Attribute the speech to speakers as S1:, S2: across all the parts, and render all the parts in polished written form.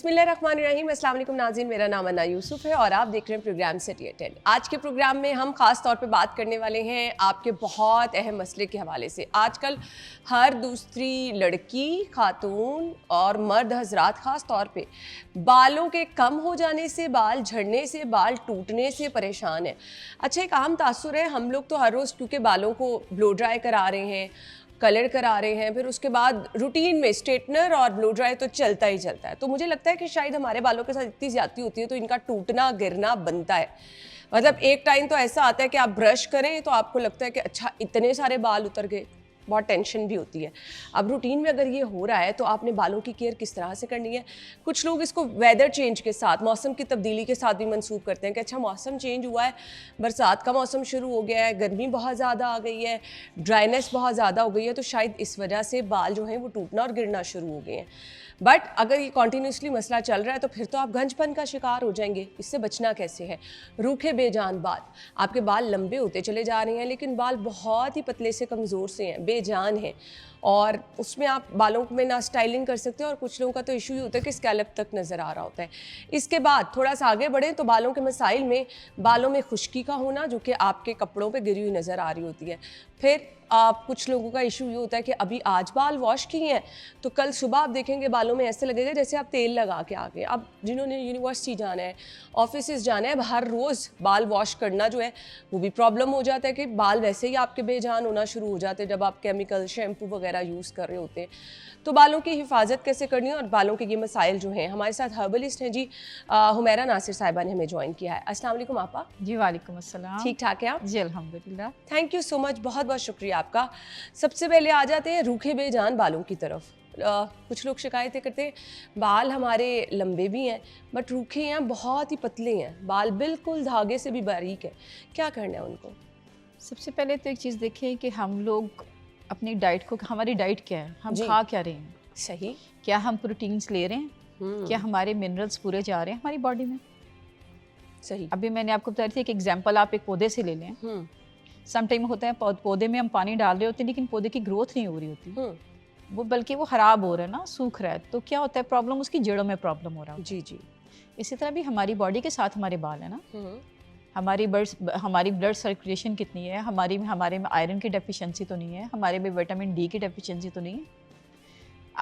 S1: बिस्मिल्लाहिर्रहमानिर्रहीम। अस्सलाम वालेकुम नाज़रीन, मेरा नाम अन्ना यूसुफ है और आप देख रहे हैं प्रोग्राम सिटी एट 10। आज के प्रोग्राम में हम ख़ास तौर पे बात करने वाले हैं आपके बहुत अहम मसले के हवाले से। आजकल हर दूसरी लड़की, खातून और मर्द हजरात ख़ास तौर पे बालों के कम हो जाने से, बाल झड़ने से, बाल टूटने से परेशान है। अच्छा, एक आम तासुर है, हम लोग तो हर रोज़ क्योंकि बालों को ब्लो ड्राई करा रहे हैं, कलर करा रहे हैं, फिर उसके बाद रूटीन में स्ट्रेटनर और ब्लो ड्राई तो चलता ही चलता है। तो मुझे लगता है कि शायद हमारे बालों के साथ इतनी ज़्यादती होती है तो इनका टूटना गिरना बनता है। मतलब एक टाइम तो ऐसा आता है कि आप ब्रश करें तो आपको लगता है कि अच्छा इतने सारे बाल उतर गए, बहुत टेंशन भी होती है। अब रूटीन में अगर ये हो रहा है तो आपने बालों की केयर किस तरह से करनी है। कुछ लोग इसको वेदर चेंज के साथ, मौसम की तब्दीली के साथ भी मंसूब करते हैं कि अच्छा मौसम चेंज हुआ है, बरसात का मौसम शुरू हो गया है, गर्मी बहुत ज़्यादा आ गई है, ड्राइनेस बहुत ज़्यादा हो गई है, तो शायद इस वजह से बाल जो हैं वो टूटना और गिरना शुरू हो गए हैं। बट अगर ये कॉन्टीन्यूसली मसला चल रहा है तो फिर तो आप गंजपन का शिकार हो जाएंगे। इससे बचना कैसे है? रूखे बेजान बाल, आपके बाल लंबे होते चले जा रहे हैं लेकिन बाल बहुत ही पतले से, कमज़ोर से हैं, बेजान हैं, और उसमें आप बालों में ना स्टाइलिंग कर सकते हो। और कुछ लोगों का तो इशू ही होता है कि स्कैल्प तक नज़र आ रहा होता है। इसके बाद थोड़ा सा आगे बढ़ें तो बालों के मसाइल में बालों में खुश्की का होना, जो कि आपके कपड़ों पे गिरी हुई नज़र आ रही होती है। फिर आप कुछ लोगों का इशू ये होता है कि अभी आज बाल वॉश किए हैं तो कल सुबह आप देखेंगे बालों में ऐसे लगेगा जैसे आप तेल लगा के आ गए। अब जिन्होंने यूनिवर्सिटी जाना है, ऑफिस जाना है, हर रोज़ बाल वॉश करना जो है वो भी प्रॉब्लम हो जाता है कि बाल वैसे ही आपके बेजान होना शुरू हो जाते हैं जब आप केमिकल शैम्पू वगैरह यूज़ कर रहे होते हैं। तो बालों की हिफाजत कैसे करनी है और बालों के ये मसाइल जो हैं, हमारे साथ हर्बलिस्ट हैं जी हुमैरा नासिर साहिबा ने हमें ज्वाइन किया है। अस्सलाम वालेकुम आपा।
S2: जी वालेकुम अस्सलाम।
S1: ठीक ठाक है आप?
S2: जी अल्हम्दुलिल्लाह।
S1: थैंक यू सो मच, बहुत बहुत शुक्रिया आपका। सबसे पहले आ जाते हैं रूखे बेजान बालों की तरफ। कुछ लोग शिकायतें करते हैं बाल हमारे लंबे भी हैं बट रूखे हैं, बहुत ही पतले हैं, बाल बिल्कुल धागे से भी बारीक है, क्या करना है उनको?
S2: सबसे पहले तो एक चीज़ देखें कि हम लोग अपनी डाइट को, हमारी डाइट क्या है, हम खा क्या रहे हैं।
S1: सही।
S2: क्या हम प्रोटीन्स ले रहे हैं, क्या हमारे मिनरल्स पूरे जा रहे हैं हमारी बॉडी में।
S1: सही।
S2: अभी मैंने आपको बता रही थी, एक एग्जाम्पल आप एक पौधे से ले लें। सम टाइम होता है पौधे में हम पानी डाल रहे होते हैं लेकिन पौधे की ग्रोथ नहीं हो रही होती, वो बल्कि वो ख़राब हो रहा है ना, सूख रहा है। तो क्या होता है प्रॉब्लम, उसकी जड़ों में प्रॉब्लम हो रहा है।
S1: जी जी।
S2: इसी तरह भी हमारी बॉडी के साथ हमारे बाल है ना, हमारी ब्लड सर्कुलेशन कितनी है, हमारे में आयरन की डेफिशिएंसी तो नहीं है, हमारे में विटामिन डी की डेफिशिएंसी तो नहीं है।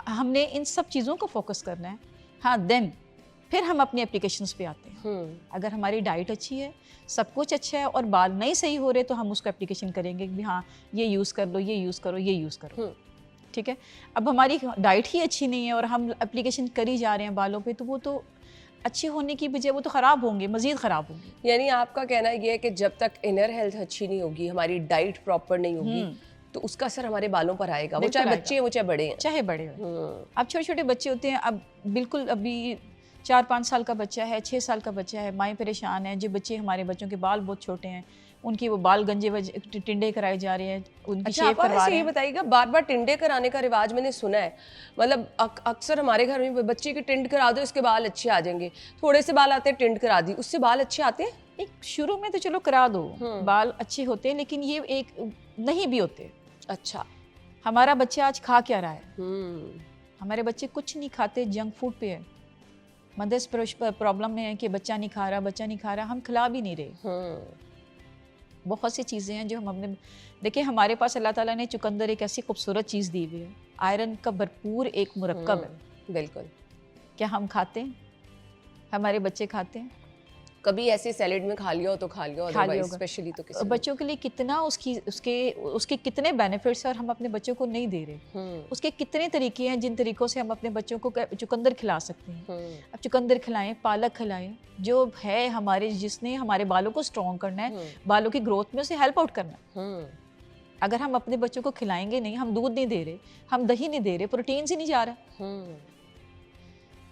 S2: हमने इन सब चीज़ों को फोकस करना है। हाँ, देन फिर हम अपनी एप्लीकेशंस पे आते हैं। अगर हमारी डाइट अच्छी है, सब कुछ अच्छा है और बाल नहीं सही हो रहे तो हम उसको एप्लीकेशन करेंगे कि हाँ ये यूज़ कर लो, ये यूज़ करो, ये यूज़ करो। ठीक है। अब हमारी डाइट ही अच्छी नहीं है और हम एप्लीकेशन कर ही जा रहे हैं बालों पे, तो वो तो अच्छी होने की बजाय वो तो ख़राब होंगे, मज़ीद ख़राब होंगे।
S1: यानी आपका कहना ये है कि जब तक इनर हेल्थ अच्छी नहीं होगी, हमारी डाइट प्रॉपर नहीं होगी, तो उसका असर हमारे बालों पर आएगा, वो चाहे बच्चे हैं, वो चाहे बड़े हैं।
S2: चाहे बड़े हैं। अब छोटे छोटे बच्चे होते हैं, अब बिल्कुल अभी 4-5 साल का बच्चा है, 6 साल का बच्चा है, माएँ परेशान हैं। जो बच्चे, हमारे बच्चों के बाल बहुत छोटे हैं, उनकी वो बाल गंजे टिंडे कराए जा रहे हैं, उनकी शेव करवा रहे हैं।
S1: ये बताइएगा, बार बार टिंडे कराने का रिवाज मैंने सुना है, मतलब अक्सर हमारे घर में बच्चे के टिंड करा दो इसके बाल अच्छे आ जाएंगे, थोड़े से बाल आते हैं टिंड करा दी उससे बाल अच्छे आते हैं।
S2: एक शुरू में तो चलो करा दो, बाल अच्छे होते हैं, लेकिन ये एक नहीं भी होते।
S1: अच्छा,
S2: हमारा बच्चा आज खा क्या रहा है? हमारे बच्चे कुछ नहीं खाते, जंक फूड पे है। मदर्स प्रॉब्लम में है कि बच्चा नहीं खा रहा, हम खिला भी नहीं रहे। बहुत सी चीज़ें हैं जो हम अपने, देखिए हमारे पास अल्लाह ताला ने चुकंदर एक ऐसी खूबसूरत चीज़ दी हुई है, आयरन का भरपूर एक मुरक्कब है।
S1: बिल्कुल।
S2: क्या हम खाते हैं? हमारे बच्चे खाते हैं?
S1: कभी ऐसे सैलेड में खा लिया हो तो खा लिया होगा, स्पेशली तो किसी
S2: बच्चों के लिए कितना उसके कितने बेनिफिट्स हैं और हम अपने बच्चों को नहीं दे रहे। उसके कितने तरीके हैं जिन तरीक़ों से हम अपने बच्चों को चुकंदर खिला सकते हैं। अब चुकंदर खिलाएं, पालक खिलाएं, जो है हमारे, जिसने हमारे बालों को स्ट्रॉन्ग करना है, बालों की ग्रोथ में उसे हेल्प आउट करना है। अगर हम अपने बच्चों को खिलाएंगे नहीं, हम दूध नहीं दे रहे, हम दही नहीं दे रहे, प्रोटीन ही नहीं जा रहा।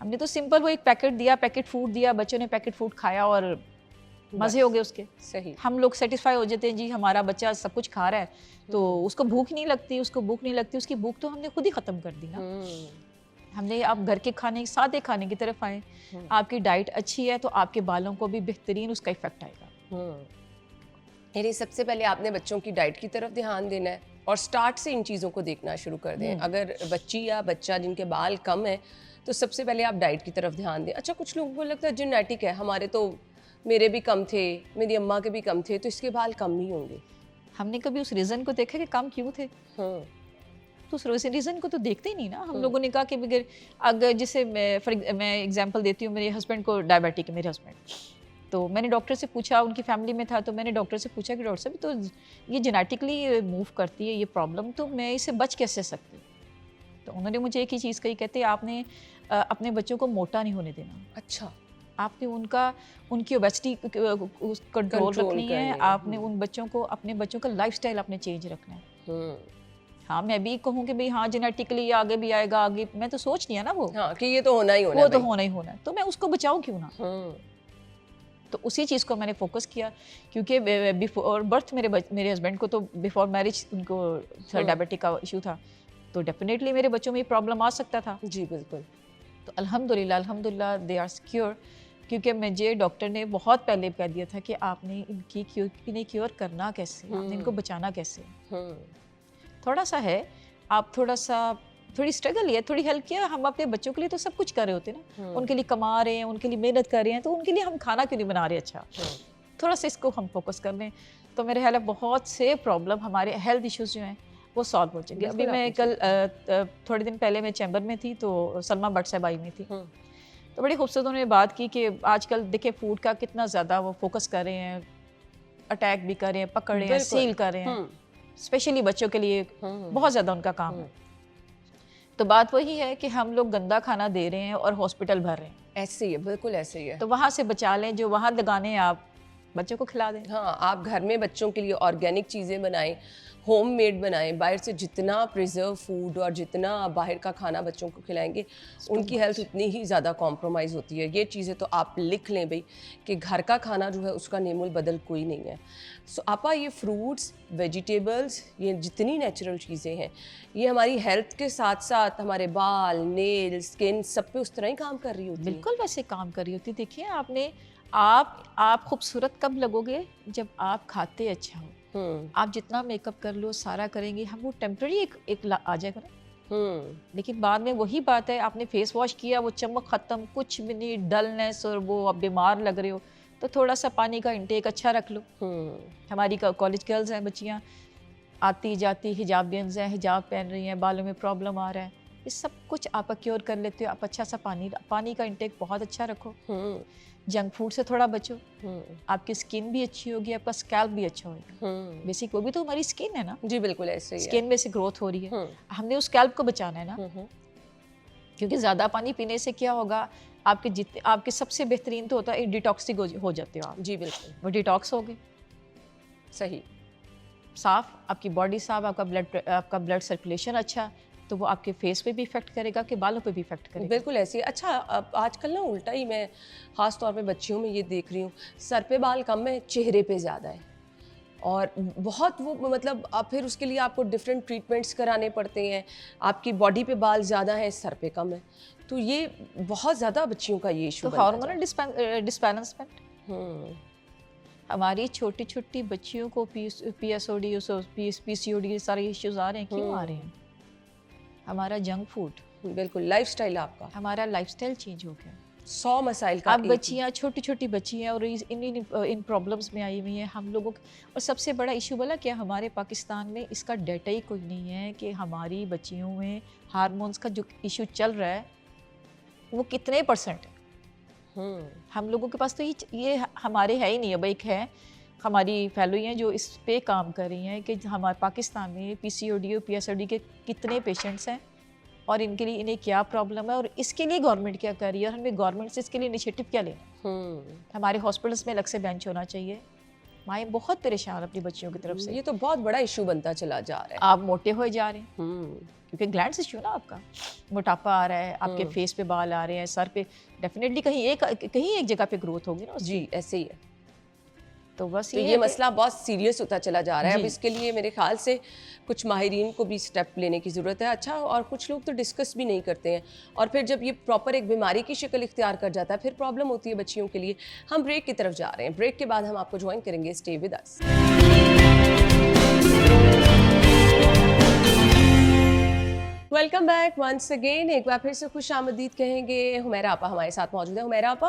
S2: हमने तो सिंपल वो एक पैकेट दिया, पैकेट फूड दिया, बच्चों ने पैकेट फूड खाया और मज़े हो गए उसके।
S1: सही।
S2: हम लोग सेटिस्फाई हो जाते हैं जी, हमारा बच्चा सब कुछ खा रहा है तो उसको भूख नहीं लगती, उसकी भूख तो हमने खुद ही ख़त्म कर दी ना। हमने, आप घर के खाने, सादे खाने की तरफ आए, आपकी डाइट अच्छी है तो आपके बालों को भी बेहतरीन उसका इफेक्ट आएगा।
S1: यानी सबसे पहले आपने बच्चों की डाइट की तरफ ध्यान देना है और स्टार्ट से इन चीज़ों को देखना शुरू कर दें। अगर बच्ची या बच्चा जिनके बाल कम है तो सबसे पहले आप डाइट की तरफ ध्यान दें। अच्छा, कुछ लोगों को लगता है जेनेटिक है, हमारे तो मेरे भी कम थे, मेरी अम्मा के भी कम थे, तो इसके बाल कम ही होंगे।
S2: हमने कभी उस रीज़न को देखा कि कम क्यों थे?
S1: हाँ,
S2: तो उस रीज़न को तो देखते ही नहीं ना। हम लोगों ने कहा कि बगैर, अगर जैसे मैं एग्जांपल देती हूँ, मेरे हस्बैंड को डायबिटिक है, मेरे हस्बैंड, तो मैंने डॉक्टर से पूछा, उनकी फैमिली में था, तो मैंने डॉक्टर से पूछा कि डॉक्टर साहब तो ये जेनेटिकली मूव करती है ये प्रॉब्लम, तो मैं इसे बच कैसे सकती हूँ? तो उन्होंने मुझे एक ही चीज़ कही, कहते आपने अपने बच्चों को मोटा नहीं होने देना।
S1: अच्छा,
S2: आपने उनकी ओबेसिटी कंट्रोल रखनी है, आपने उन बच्चों को, अपने बच्चों का लाइफस्टाइल आपने चेंज रखना है। हाँ, मैं भी कहूँ कि भाई हाँ जेनेटिकली आगे भी आएगा, आगे मैं तो सोच लिया ना वो,
S1: हाँ, कि ये तो होना ही होना,
S2: वो तो होना ही होना है, तो मैं उसको बचाऊँ क्यों ना। तो उसी चीज़ को मैंने फोकस किया, क्योंकि बिफोर बर्थ मेरे हस्बैंड को तो बिफोर मैरिज उनको डायबिटिक का इशू था, तो डेफिनेटली मेरे बच्चों में ये प्रॉब्लम आ सकता था।
S1: जी बिल्कुल।
S2: तो अल्हम्दुलिल्लाह दे आर सिक्योर, क्योंकि मुझे डॉक्टर ने बहुत पहले कह दिया था कि आपने इन्हें क्योर करना कैसे, आपने इनको बचाना कैसे। थोड़ा सा है, आप थोड़ी स्ट्रगल है, थोड़ी हेल्प किया। हम अपने बच्चों के लिए तो सब कुछ कर रहे होते ना, उनके लिए कमा रहे हैं, उनके लिए मेहनत कर रहे हैं, तो उनके लिए हम खाना क्यों नहीं बना रहे। अच्छा, थोड़ा सा इसको हम फोकस कर लें तो मेरे ख्याल है बहुत से प्रॉब्लम, हमारे हेल्थ इश्यूज जो हैं वो सॉल्व हो जाएंगे। अभी मैं कल थोड़े दिन पहले मैं चैम्बर में थी, तो सलमा भट्ट साहब आई हुई थी, तो बड़ी खूबसूरत उन्होंने बात की कि आजकल देखिए फूड का कितना ज़्यादा वो फोकस कर रहे हैं, अटैक भी कर रहे हैं, पकड़ रहे हैं, सील कर रहे हैं, स्पेशली बच्चों के लिए बहुत ज़्यादा उनका काम है। तो बात वही है कि हम लोग गंदा खाना दे रहे हैं और हॉस्पिटल भर रहे हैं।
S1: ऐसे ही है, बिल्कुल ऐसे ही है।
S2: तो वहाँ से बचा लें, जो वहाँ लगाने हैं आप बच्चों को खिला दें।
S1: हाँ, आप घर में बच्चों के लिए ऑर्गेनिक चीज़ें बनाएं, होममेड बनाएं। बाहर से जितना प्रिजर्व फूड और जितना बाहर का खाना बच्चों को खिलाएंगे, उनकी हेल्थ उतनी ही ज़्यादा कॉम्प्रोमाइज़ होती है। ये चीज़ें तो आप लिख लें भाई, कि घर का खाना जो है उसका नेमुल बदल कोई नहीं है। सो आपा, ये फ्रूट्स, वेजिटेबल्स, ये जितनी नेचुरल चीज़ें हैं, ये हमारी हेल्थ के साथ साथ हमारे बाल, नेल, स्किन सब पे उस तरह ही काम कर रही होती है।
S2: बिल्कुल वैसे काम कर रही होती। देखिए आपने आप खूबसूरत कब लगोगे, जब आप खाते अच्छा हो। आप जितना मेकअप कर लो, सारा करेंगे, हम वो टेम्पररी एक आ जाएगा ना। लेकिन बाद में वही बात है, आपने फेस वॉश किया, वो चमक खत्म, कुछ भी नहीं, डलनेस, और वो आप बीमार लग रहे हो, तो थोड़ा सा पानी का इंटेक अच्छा रख लो। हमारी कॉलेज गर्ल्स हैं, बच्चियाँ आती जाती हिजाबियंस हैं, हिजाब पहन रही हैं, बालों में प्रॉब्लम आ रहा है, ये सब कुछ आप क्योर कर लेते हो। आप अच्छा सा पानी का इंटेक बहुत अच्छा रखो, जंक फूड से थोड़ा बचो, आपकी स्किन भी अच्छी होगी, आपका स्कैल्प भी अच्छा होगा। बेसिक वो भी तो हमारी स्किन है ना।
S1: जी बिल्कुल ऐसे ही है।
S2: स्किन में से ग्रोथ हो रही है, हमने उस स्कैल्प को बचाना है ना। क्योंकि ज़्यादा पानी पीने से क्या होगा, आपके सबसे बेहतरीन तो होता है डिटॉक्सिक हो जाते हो आप।
S1: जी बिल्कुल,
S2: वो डिटॉक्स हो गए,
S1: सही,
S2: साफ, आपकी बॉडी साफ, आपका ब्लड सर्कुलेशन अच्छा, तो वो आपके फेस पे भी इफेक्ट करेगा, आपके बालों पे भी इफेक्ट करेगा।
S1: बिल्कुल ऐसे ही। अच्छा, अब आजकल ना उल्टा ही, मैं ख़ास तौर पे बच्चियों में ये देख रही हूँ, सर पे बाल कम है, चेहरे पे ज़्यादा है, और बहुत वो मतलब अब फिर उसके लिए आपको डिफरेंट ट्रीटमेंट्स कराने पड़ते हैं। आपकी बॉडी पे बाल ज़्यादा है, सर पे कम है, तो ये बहुत ज़्यादा बच्चियों का ये इशू।
S2: तो हार्मोनल डिसबैलेंसमेंट, हमारी छोटी छोटी बच्चियों को PSOD, PCOD सारे इश्यूज आ रहे हैं। क्यों आ रहे हैं? हमारा जंक फूड,
S1: बिल्कुल, लाइफस्टाइल आपका,
S2: हमारा लाइफस्टाइल चेंज हो गया।
S1: 100 मसाइल का।
S2: अब बच्चियाँ छोटी छोटी बच्ची हैं और इन प्रॉब्लम्स में आई हुई हैं हम लोगों। और सबसे बड़ा इशू बोला क्या, हमारे पाकिस्तान में इसका डाटा ही कोई नहीं है कि हमारी बच्चियों में हार्मोन्स का जो इशू चल रहा है वो कितने % है। हम लोगों के पास तो ये हमारे है ही नहीं है। अब एक है हमारी फेलो हैं जो इस पे काम कर रही हैं कि हमारे पाकिस्तान में PCOD और PSOD के कितने पेशेंट्स हैं और इनके लिए इन्हें क्या प्रॉब्लम है और इसके लिए गवर्नमेंट क्या कर रही है और हमें गवर्नमेंट से इसके लिए इनिशिएटिव क्या लेना। हमारे हॉस्पिटल्स में अलग से बेंच होना चाहिए। माएँ बहुत परेशान अपनी बच्चियों की तरफ से।
S1: ये तो बहुत बड़ा इशू बनता चला जा रहा है।
S2: आप मोटे हुए जा रहे हैं क्योंकि ग्लैंड्स इशू ना, आपका मोटापा आ रहा है, आपके फेस पे बाल आ रहे हैं, सर पे, डेफिनेटली कहीं एक जगह पे ग्रोथ होगी ना।
S1: जी ऐसे ही है।
S2: तो बस
S1: ये मसला बहुत सीरियस होता चला जा रहा है। अब इसके लिए मेरे ख्याल से कुछ माहिरीन को भी स्टेप लेने की ज़रूरत है। अच्छा, और कुछ लोग तो डिस्कस भी नहीं करते हैं और फिर जब ये प्रॉपर एक बीमारी की शक्ल इख्तियार कर जाता है फिर प्रॉब्लम होती है बच्चियों के लिए। हम ब्रेक की तरफ जा रहे हैं। ब्रेक के बाद हम आपको ज्वाइन करेंगे। Stay with us. Welcome back once again. एक बार फिर से खुश आमदीद कहेंगे। हुमैरा आपा हमारे साथ मौजूद है। हुमैरा आपा,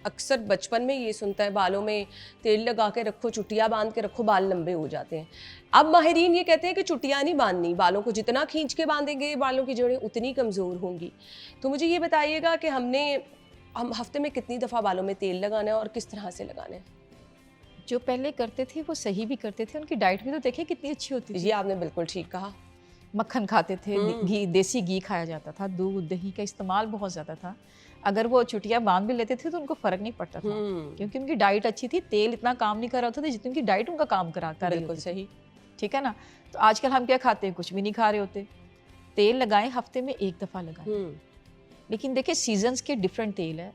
S1: अक्सर बचपन में ये सुनता है बालों में तेल लगा के रखो, चुटिया बांध के रखो, बाल लंबे हो जाते हैं। अब माहिरीन ये कहते हैं कि चुटिया नहीं बांधनी, बालों को जितना खींच के बांधेंगे बालों की जड़ें उतनी कमज़ोर होंगी। तो मुझे ये बताइएगा कि हम हफ्ते में कितनी दफ़ा बालों में तेल लगाना है और किस तरह से लगाना है?
S2: जो पहले करते थे वो सही भी करते थे, उनकी डाइट भी तो देखिए कितनी अच्छी होती थी।
S1: ये आपने बिल्कुल ठीक कहा।
S2: मक्खन खाते थे, घी, देसी घी खाया जाता था, दूध दही का इस्तेमाल बहुत ज़्यादा था। अगर वो चुटिया बांध भी लेते थे तो उनको फ़र्क नहीं पड़ता था, क्योंकि उनकी डाइट अच्छी थी। तेल इतना काम नहीं कर रहा था जितनी उनकी डाइट उनका काम कर रही
S1: बिल्कुल
S2: होती
S1: सही।
S2: थी। ठीक है ना। तो आजकल हम क्या खाते हैं, कुछ भी नहीं खा रहे होते। तेल लगाएं, हफ्ते में एक दफ़ा लगाएं। लेकिन देखिए सीजन्स के डिफरेंट तेल है।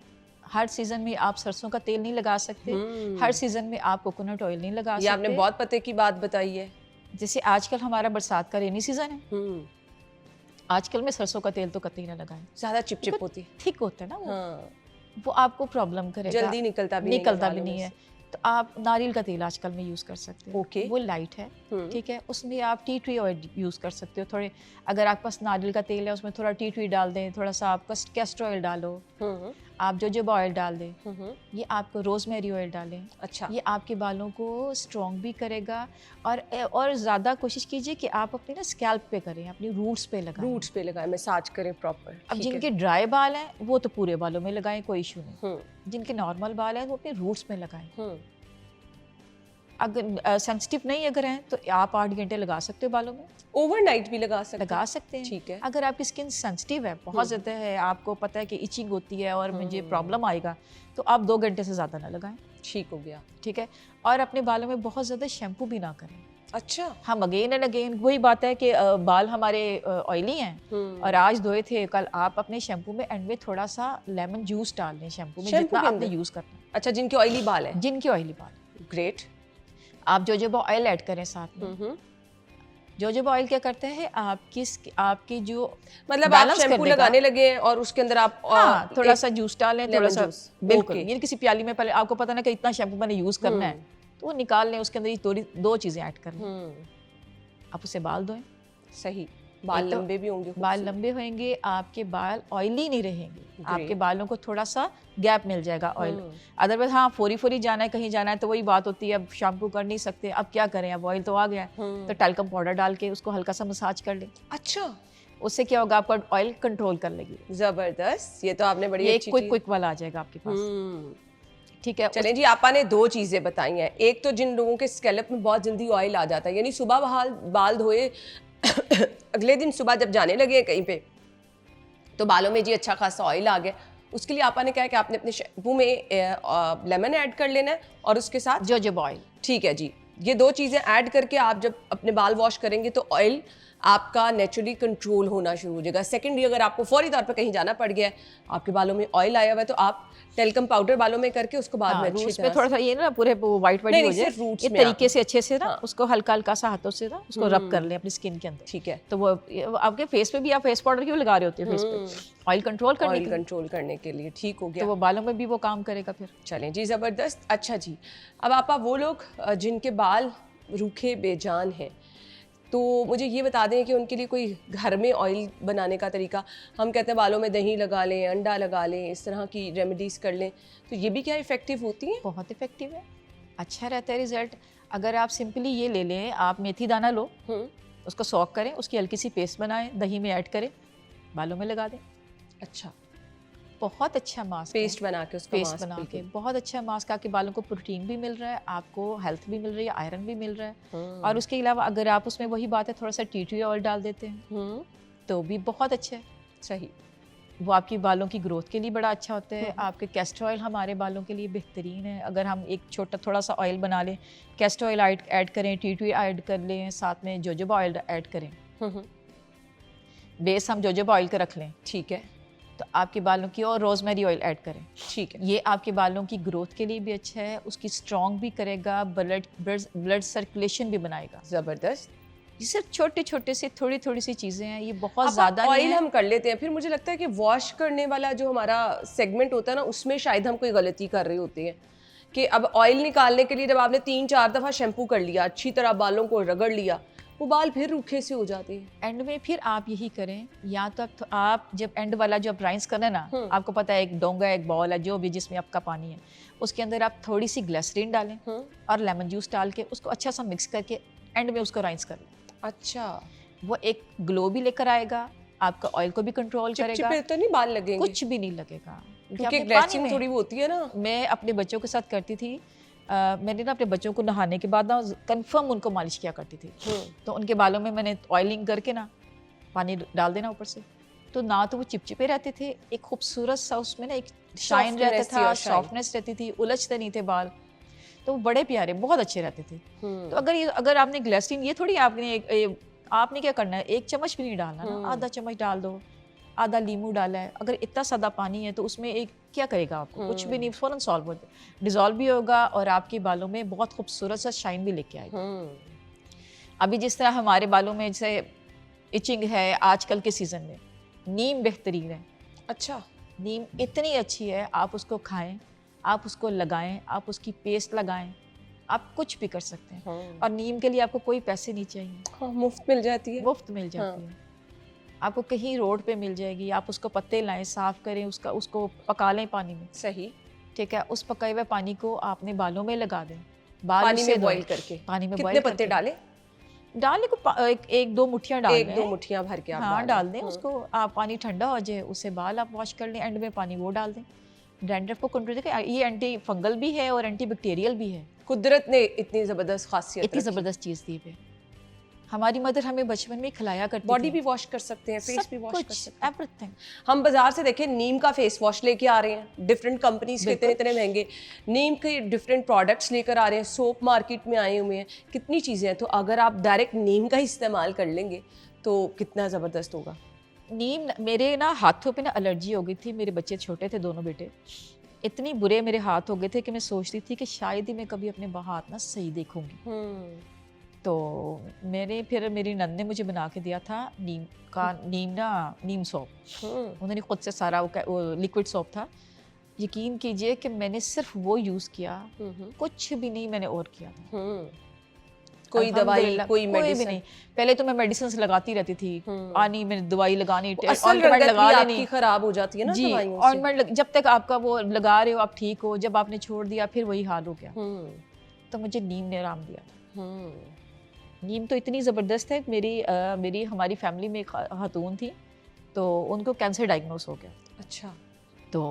S2: हर सीजन में आप सरसों का तेल नहीं लगा सकते, हर सीजन में आप कोकोनट ऑयल नहीं लगा सकते।
S1: ये आपने बहुत पते की बात बताई है।
S2: जैसे आजकल हमारा बरसात का रेनी सीजन है, आजकल में सरसों का तेल तो कतई ना लगाएं,
S1: ज़्यादा चिपचिप होती है।
S2: थिक होता है ना
S1: हाँ।
S2: वो आपको प्रॉब्लम करेगा,
S1: जल्दी निकलता भी
S2: नहीं है। तो आप नारियल का तेल आजकल में यूज़ कर सकते हो।
S1: ओके।
S2: वो लाइट है, ठीक है। उसमें आप टी ट्री ऑयल यूज़ कर सकते हो। थोड़े अगर आपके पास नारियल का तेल है उसमें थोड़ा टी ट्री डाल दें, थोड़ा सा आप कैस्टर ऑयल डालो, आप जोजोबा ऑयल डाल दें, ये आपको रोजमेरी ऑयल डालें।
S1: अच्छा।
S2: ये आपके बालों को स्ट्रॉन्ग भी करेगा। और ज़्यादा कोशिश कीजिए कि आप अपने ना स्कैल्प पे करें, अपनी रूट्स पे लगाएं।
S1: रूट्स पे लगाएं, मसाज करें प्रॉपर।
S2: अब जिनके ड्राई बाल हैं वो तो पूरे बालों में लगाएं, कोई इशू नहीं। जिनके नॉर्मल बाल हैं वो अपने रूट्स में लगाएं। अगर सेंसिटिव नहीं अगर हैं तो आप 8 घंटे लगा सकते हो बालों में।
S1: ओवरनाइट भी लगा सकते हैं।
S2: ठीक है। अगर आपकी स्किन सेंसिटिव है, बहुत ज़्यादा है, आपको पता है कि इचिंग होती है और मुझे प्रॉब्लम आएगा, तो आप 2 घंटे से ज़्यादा ना लगाएं।
S1: ठीक हो गया।
S2: ठीक है। और अपने बालों में बहुत ज़्यादा शैम्पू भी ना करें।
S1: अच्छा।
S2: हम अगेन एंड अगेन वही बात है कि बाल हमारे ऑयली हैं और आज धोए थे, कल आप अपने शैम्पू में एंड में थोड़ा सा लेमन जूस डाल लें शैम्पू में, जितना आपने यूज़ करना है।
S1: अच्छा, जिनके ऑयली बाल हैं।
S2: जिनके ऑयली बाल।
S1: ग्रेट।
S2: आप जोजोबा ऑयल ऐड करें साथ में। जोजोबा ऑयल क्या करते हैं, आपकी जो
S1: मतलब आप शैम्पू लगाने लगे और उसके अंदर आप
S2: थोड़ा सा जूस डालें, थोड़ा सा, बिल्कुल। ये किसी प्याली में पहले आपको पता ना कि इतना शैम्पू मैंने यूज़ करना है, तो वो निकाल लें, उसके अंदर ये 2 चीज़ें ऐड कर लें, आप उससे बाल धोएं।
S1: सही। बाल लंबे भी होंगे।
S2: बाल लंबे होंगे, आपके बाल ऑयली नहीं रहेंगे, आपके बालों को थोड़ा सा गैप मिल जाएगा ऑयल। अदरवाइज हाँ, फोरी जाना है, कहीं जाना है तो वही बात होती है, अब शैम्पू कर नहीं सकते, अब क्या करें, अब ऑयल तो आ गया है, तो टैल्कम पाउडर डाल के उसको हल्का सा मसाज कर लें।
S1: अच्छा।
S2: उससे क्या होगा, आपका ऑयल कंट्रोल कर लेगी।
S1: जबरदस्त, ये तो आपने बड़ी
S2: अच्छी चीज़। क्विक वाला आ जाएगा आपके पास। ठीक है।
S1: चलें जी, आपा ने 2 चीज़ें बताई हैं। एक तो जिन लोगों के स्कैल्प में बहुत जल्दी ऑयल आ जाता है, यानी सुबह बाल धोए अगले दिन सुबह जब जाने लगे कहीं पे तो बालों में जी अच्छा खासा ऑयल आ गया, उसके लिए आपा ने कहा कि आपने अपने शैम्पू में लेमन ऐड कर लेना है और उसके साथ
S2: जोजोबा ऑयल।
S1: ठीक है जी। ये 2 चीज़ें ऐड करके आप जब अपने बाल वॉश करेंगे तो ऑयल आपका नेचुरली कंट्रोल होना शुरू हो जाएगा। सेकेंडली, अगर आपको फौरी तौर पर कहीं जाना पड़ गया है, आपके बालों में ऑयल आया हुआ है, तो आप टेल्कम पाउडर बालों में करके उसको बाद में अच्छी तरह
S2: थोड़ा सा ये ना पूरे वाइट हो जाए, ये तरीके से अच्छे से ना उसको हल्का हल्का सा हाथों से ना उसको रब कर लें अपनी स्किन के अंदर।
S1: ठीक है।
S2: तो वो आपके फेस पे भी, आप फेस पाउडर क्यों लगा रहे होते हैं फेस पे? ऑयल कंट्रोल
S1: करने के लिए। ठीक हो गया।
S2: तो वो बालों में भी वो काम करेगा फिर।
S1: चलें जी, ज़बरदस्त। अच्छा जी, अब आपा वो लोग जिनके बाल रूखे बेजान हैं, तो मुझे ये बता दें कि उनके लिए कोई घर में ऑयल बनाने का तरीका, हम कहते हैं बालों में दही लगा लें, अंडा लगा लें, इस तरह की रेमेडीज़ कर लें, तो ये भी क्या इफ़ेक्टिव होती हैं?
S2: बहुत इफ़ेक्टिव है, अच्छा रहता है रिजल्ट। अगर आप सिंपली ये ले लें, आप मेथी दाना लो, उसको सॉक करें, उसकी हल्की सी पेस्ट बनाएं, दही में ऐड करें, बालों में लगा दें। अच्छा, बहुत अच्छा मास्क,
S1: पेस्ट बना के
S2: बहुत अच्छा मास्क। आपके बालों को प्रोटीन भी मिल रहा है, आपको हेल्थ भी मिल रही है, आयरन भी मिल रहा है। और उसके अलावा अगर आप उसमें वही बात है थोड़ा सा टी ट्री ऑयल डाल देते हैं तो भी बहुत अच्छा है।
S1: सही।
S2: वो आपकी बालों की ग्रोथ के लिए बड़ा अच्छा होता है। आपके कैस्टर ऑयल हमारे बालों के लिए बेहतरीन है। अगर हम एक थोड़ा सा ऑयल बना लें, कैस्टर ऑयल ऐड करें, टी ट्री ऐड कर लें, साथ में जोजोबा ऑयल ऐड करें, बेस हम जोजोबा ऑयल का रख लें, ठीक है, तो आपके बालों की, और रोजमेरी ऑयल ऐड करें, ठीक है, ये आपके बालों की ग्रोथ के लिए भी अच्छा है, उसकी स्ट्रॉन्ग भी करेगा, ब्लड सर्कुलेशन भी बनाएगा।
S1: ज़बरदस्त।
S2: ये सिर्फ छोटे छोटे से थोड़ी सी चीज़ें हैं, ये बहुत ज़्यादा
S1: ऑयल हम कर लेते हैं, फिर मुझे लगता है कि वॉश करने वाला जो हमारा सेगमेंट होता है ना, उसमें शायद हम कोई गलती कर रहे होते हैं कि अब ऑयल निकालने के लिए जब आपने 3-4 दफ़ा शैम्पू कर लिया, अच्छी तरह बालों को रगड़ लिया, वो बाल फिर रूखे से हो जाते हैं।
S2: एंड में फिर आप यही करें, या तो आप जब एंड वाला जो आप राइंस करें ना, आपको पता है एक डोंगा, एक बॉल है जो भी जिसमें आपका पानी है, उसके अंदर आप थोड़ी सी ग्लिसरीन डालें और लेमन जूस डाल के उसको अच्छा सा मिक्स करके एंड में उसको राइंस कर लें।
S1: अच्छा,
S2: वो एक ग्लो भी लेकर आएगा, आपका ऑयल को भी कंट्रोल करेगा।
S1: चिपचिपे तो नहीं बाल लगेंगे?
S2: कुछ भी नहीं लगेगा,
S1: क्योंकि ग्लिसरीन थोड़ी वो होती है ना।
S2: मैं अपने बच्चों के साथ करती थी, मैंने ना अपने बच्चों को नहाने के बाद ना कंफर्म उनको मालिश किया करती थी। तो उनके बालों में मैंने ऑयलिंग करके ना पानी डाल देना ऊपर से, तो ना तो वो चिपचिपे रहते थे, एक खूबसूरत सा उसमें ना एक शाइन रहता था, सॉफ्टनेस रहती थी, उलझते नहीं थे बाल, तो वो बड़े प्यारे बहुत अच्छे रहते थे। तो अगर आपने ग्लिसरीन, ये थोड़ी आपने क्या करना है, एक चम्मच भी नहीं डालना ना, आधा चम्मच डाल दो, आधा लीमू डाला है, अगर इतना सादा पानी है तो उसमें एक क्या करेगा आपको, कुछ भी नहीं, फौरन सॉल्व हो डिजॉल्व भी होगा और आपके बालों में बहुत खूबसूरत सा शाइन भी लेके आएगा। अभी जिस तरह हमारे बालों में जैसे इचिंग है आजकल के सीजन में, नीम बेहतरीन है।
S1: अच्छा,
S2: नीम इतनी अच्छी है, आप उसको खाएं, आप उसको लगाएं, आप उसकी पेस्ट लगाएं, आप कुछ भी कर सकते हैं। और नीम के लिए आपको कोई पैसे नहीं चाहिए,
S1: मुफ्त मिल जाती है।
S2: मुफ्त मिल जाती है, आपको कहीं रोड पे मिल जाएगी। आप उसको पत्ते लाएं, साफ करें, उसको पका लें पानी में।
S1: सही,
S2: ठीक है, उस पकाए हुए पानी को आपने बालों में लगा दें, बाल
S1: पानी में बॉईल करके।
S2: पानी में
S1: कितने पत्ते डालें?
S2: डालने को एक दो मुट्ठियाँ डाल दें,
S1: 1-2 मुट्ठियाँ भर के आप
S2: डाल दें उसको। आप पानी ठंडा हो जाए, उससे बाल आप वॉश कर लें, एंड में पानी वो डाल दें। डैंड्रफ को कंट्रोल करके, ये एंटी फंगल भी है और एंटी बैक्टीरियल भी है।
S1: कुदरत ने इतनी ज़बरदस्त खासियत,
S2: इतनी ज़बरदस्त चीज़ दी है। हमारी मदर हमें बचपन में खिलाया करती थी।
S1: बॉडी भी वॉश कर सकते हैं, फेस भी वॉश कर सकते हैं,
S2: एवरीथिंग।
S1: हम बाजार से देखें नीम का फेस वॉश लेके आ रहे हैं, डिफरेंट कंपनीज के इतने महंगे नीम के डिफरेंट प्रोडक्ट्स लेकर आ रहे हैं, सोप मार्केट में आए हुए हैं, कितनी चीज़ें हैं। तो अगर आप डायरेक्ट नीम का ही इस्तेमाल कर लेंगे तो कितना ज़बरदस्त होगा।
S2: नीम, मेरे ना हाथों पे ना एलर्जी हो गई थी, मेरे बच्चे छोटे थे, दोनों बेटे, इतनी बुरे मेरे हाथ हो गए थे कि मैं सोचती थी कि शायद ही मैं कभी अपने हाथ ना सही देखूंगी। तो फिर मेरी नंद ने मुझे बना के दिया था नीम सोप। उन्होंने खुद से सारा वो लिक्विड सोप था। यकीन कीजिए कि मैंने सिर्फ वो यूज़ किया, कुछ भी नहीं मैंने और किया था।
S1: कोई दवाई, कोई मेडिसिन
S2: नहीं। पहले तो मैं मेडिसिन लगाती रहती थी, आनी मैंने दवाई लगानी,
S1: ऑइंटमेंट लगा लेनी, खराब हो जाती है ना
S2: जी, ऑइंटमेंट जब तक आपका वो लगा रहे हो आप ठीक हो, जब आपने छोड़ दिया फिर वही हाल हो गया। तो मुझे नीम ने आराम दिया था। नीम तो इतनी ज़बरदस्त है। हमारी फैमिली में एक खातून थी, तो उनको कैंसर डायग्नोस हो गया।
S1: अच्छा,
S2: तो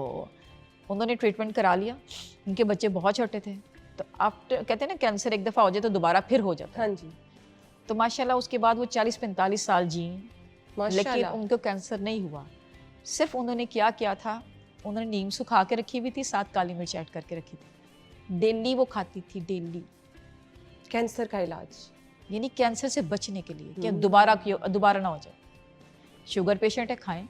S2: उन्होंने ट्रीटमेंट करा लिया, उनके बच्चे बहुत छोटे थे। तो आफ्टर कहते हैं ना कैंसर एक दफ़ा हो जाए तो दोबारा फिर हो जाता है।
S1: हाँ जी।
S2: तो माशाल्लाह उसके बाद वो 40-45 साल जी, लेकिन उनको कैंसर नहीं हुआ। सिर्फ उन्होंने क्या किया था, उन्होंने नीम सुखा के रखी हुई थी, साथ काली मिर्च ऐड करके रखी थी, डेली वो खाती थी, डेली।
S1: कैंसर का इलाज,
S2: यानी कैंसर से बचने के लिए कि दोबारा ना हो जाए। शुगर पेशेंट है, खाएं।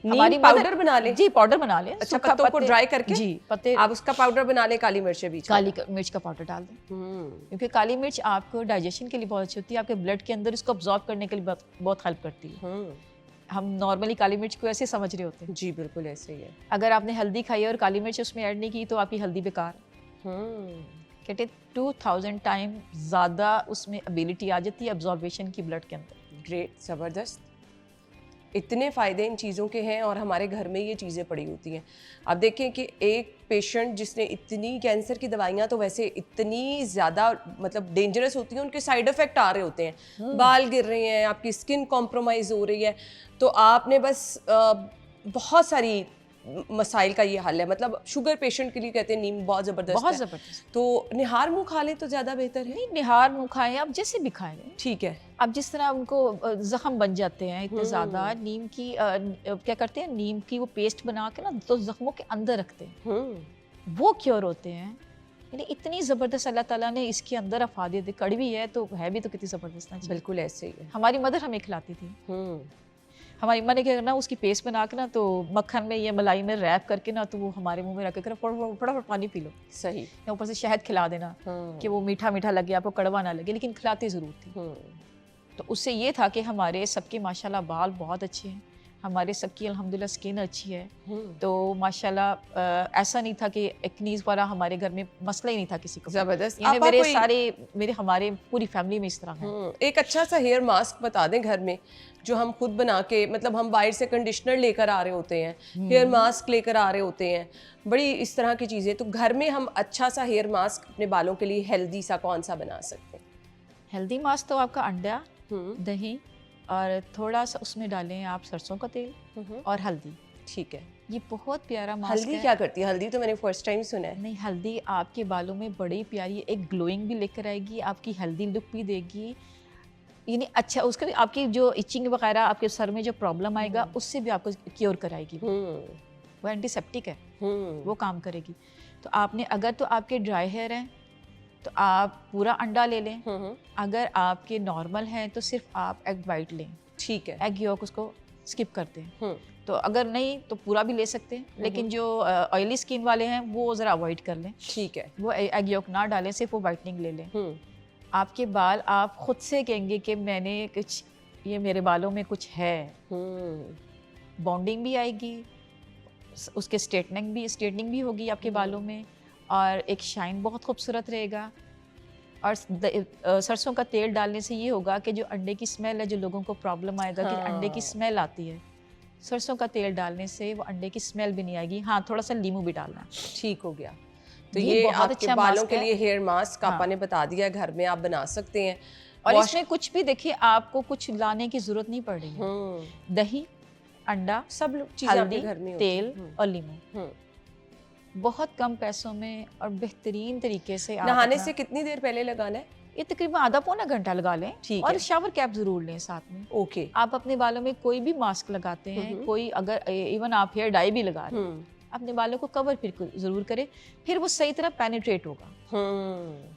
S1: हमारी पाउडर बना लें।
S2: जी, पाउडर बना लें।
S1: अच्छा, पत्तों को ड्राई करके
S2: जी, पत्ते
S1: आप उसका पाउडर बना लें, काली मिर्च भी,
S2: काली मिर्च का पाउडर डाल दें। क्योंकि काली मिर्च आपको डाइजेशन के लिए बहुत अच्छी होती है, आपके ब्लड के अंदर इसको अब्जॉर्ब करने के लिए बहुत हेल्प करती है। हम नॉर्मली काली मिर्च को ऐसे समझ रहे होते हैं।
S1: जी बिल्कुल ऐसे ही है।
S2: अगर आपने हल्दी खाई और काली मिर्च उसमें ऐड नहीं की तो आपकी हल्दी बेकार। कहते 2000 टाइम ज़्यादा उसमें एबिलिटी आ जाती है अब्जॉर्बेशन की ब्लड के अंदर।
S1: ग्रेट, ज़बरदस्त। इतने फ़ायदे इन चीज़ों के हैं और हमारे घर में ये चीज़ें पड़ी होती हैं। आप देखें कि एक पेशेंट जिसने इतनी कैंसर की दवाइयाँ तो वैसे इतनी ज़्यादा मतलब डेंजरस होती हैं, उनके साइड इफ़ेक्ट आ रहे होते हैं, बाल गिर रहे हैं, आपकी स्किन कॉम्प्रोमाइज़ हो रही है, तो आपने बस बहुत सारी मसाइल का ये हल है। मतलब शुगर पेशेंट के लिए कहते हैं नीम बहुत ज़बरदस्त है। तो निहार मुँह खा लें तो ज़्यादा बेहतर है।
S2: नहीं, निहार मुँह खाएं आप, जैसे भी खाएं,
S1: ठीक है।
S2: अब जिस तरह उनको जख्म बन जाते हैं इतने ज़्यादा, नीम की क्या करते हैं, नीम की वो पेस्ट बना के ना तो जख्मों के अंदर रखते हैं, वो क्योर होते हैं। यानी इतनी ज़बरदस्त अल्लाह ताला ने इसके अंदर अफादियत दी। कड़वी है तो है भी तो कितनी ज़बरदस्त ना।
S1: बिल्कुल ऐसे ही है।
S2: हमारी मदर हमें खिलाती थी। हमारी अम्मा ने क्या करना, उसकी पेस्ट बना के ना तो मक्खन में या मलाई में रैप करके ना तो वो हमारे मुंह में रख कर फटाफट पानी पी लो।
S1: सही।
S2: या ऊपर से शहद खिला देना कि वो मीठा मीठा लगे, आपको कड़वा ना लगे, लेकिन खिलाती ज़रूर थी। तो उससे ये था कि हमारे सबके माशाल्लाह बाल बहुत अच्छे हैं, हमारे सबकी अल्हम्दुलिल्लाह स्किन अच्छी है, तो माशाल्लाह ऐसा नहीं था कि एक्नीज वाला हमारे घर में मसला ही नहीं था किसी को।
S1: जबरदस्त।
S2: यानी हमारे पूरी फैमिली में इस तरह है।
S1: एक अच्छा सा हेयर मास्क बता दें घर में जो हम खुद बना के, मतलब हम बाहर से कंडीशनर लेकर आ रहे होते हैं, हेयर मास्क लेकर आ रहे होते हैं, बड़ी इस तरह की चीज़ें, तो घर में हम अच्छा सा हेयर मास्क अपने बालों के लिए हेल्दी सा कौन सा बना सकते हैं?
S2: हेल्दी मास्क तो आपका अंडा, दही और थोड़ा सा उसमें डालें आप सरसों का तेल और हल्दी।
S1: ठीक है,
S2: ये बहुत प्यारा मास्क
S1: हल्दी क्या करती है? हल्दी तो मैंने फर्स्ट टाइम सुना है।
S2: नहीं, हल्दी आपके बालों में बड़ी प्यारी एक ग्लोइंग भी लेकर आएगी, आपकी हेल्दी लुक भी देगी, यानी अच्छा उसका भी आपकी जो इचिंग वगैरह आपके सर में जो प्रॉब्लम आएगा उससे भी आपको क्योर कराएगी। वो एंटीसेप्टिक है, वो काम करेगी। तो आपने अगर तो आपके ड्राई हेयर हैं तो आप पूरा अंडा ले लें, अगर आपके नॉर्मल हैं तो सिर्फ आप एग वाइट लें।
S1: ठीक है,
S2: एग यॉक उसको स्किप करते हैं। तो अगर नहीं तो पूरा भी ले सकते हैं, लेकिन जो ऑयली स्किन वाले हैं वो ज़रा अवॉइड कर लें।
S1: ठीक है,
S2: वो एग यॉक ना डालें, सिर्फ वो वाइटनिंग ले लें। आपके बाल आप खुद से कहेंगे कि मैंने कुछ, ये मेरे बालों में कुछ है। बॉन्डिंग भी आएगी, उसके स्ट्रेटनिंग भी होगी आपके बालों में, और एक शाइन बहुत खूबसूरत रहेगा। और सरसों का तेल डालने से ये होगा कि जो अंडे की स्मेल है, जो लोगों को प्रॉब्लम आएगा कि अंडे की स्मेल आती है, सरसों का तेल डालने से वो अंडे की स्मेल भी नहीं आएगी। हाँ, थोड़ा सा नींबू भी डालना। ठीक हो गया।
S1: तो ये बहुत आपके अच्छा बालों के लिए हेयर मास्क आपा ने बता दिया, घर में आप बना सकते हैं।
S2: और इसमें कुछ भी देखिए, आपको कुछ लाने की जरूरत नहीं पड़ रही है। दही, अंडा,
S1: सब चीजें
S2: हल्दी,
S1: घर में
S2: तेल और लीमू, बहुत कम पैसों में और बेहतरीन तरीके से।
S1: नहाने से कितनी देर पहले लगाना है?
S2: ये तकरीबन आधा पौना घंटा लगा लें। ठीक और शावर कैप जरूर लें साथ में।
S1: ओके।
S2: आप अपने बालों में कोई भी मास्क लगाते हैं, कोई अगर इवन आप हेयर डाई भी लगा रहे हैं, अपने बालों को कवर फिर जरूर करें, फिर वो सही तरह पेनिट्रेट होगा।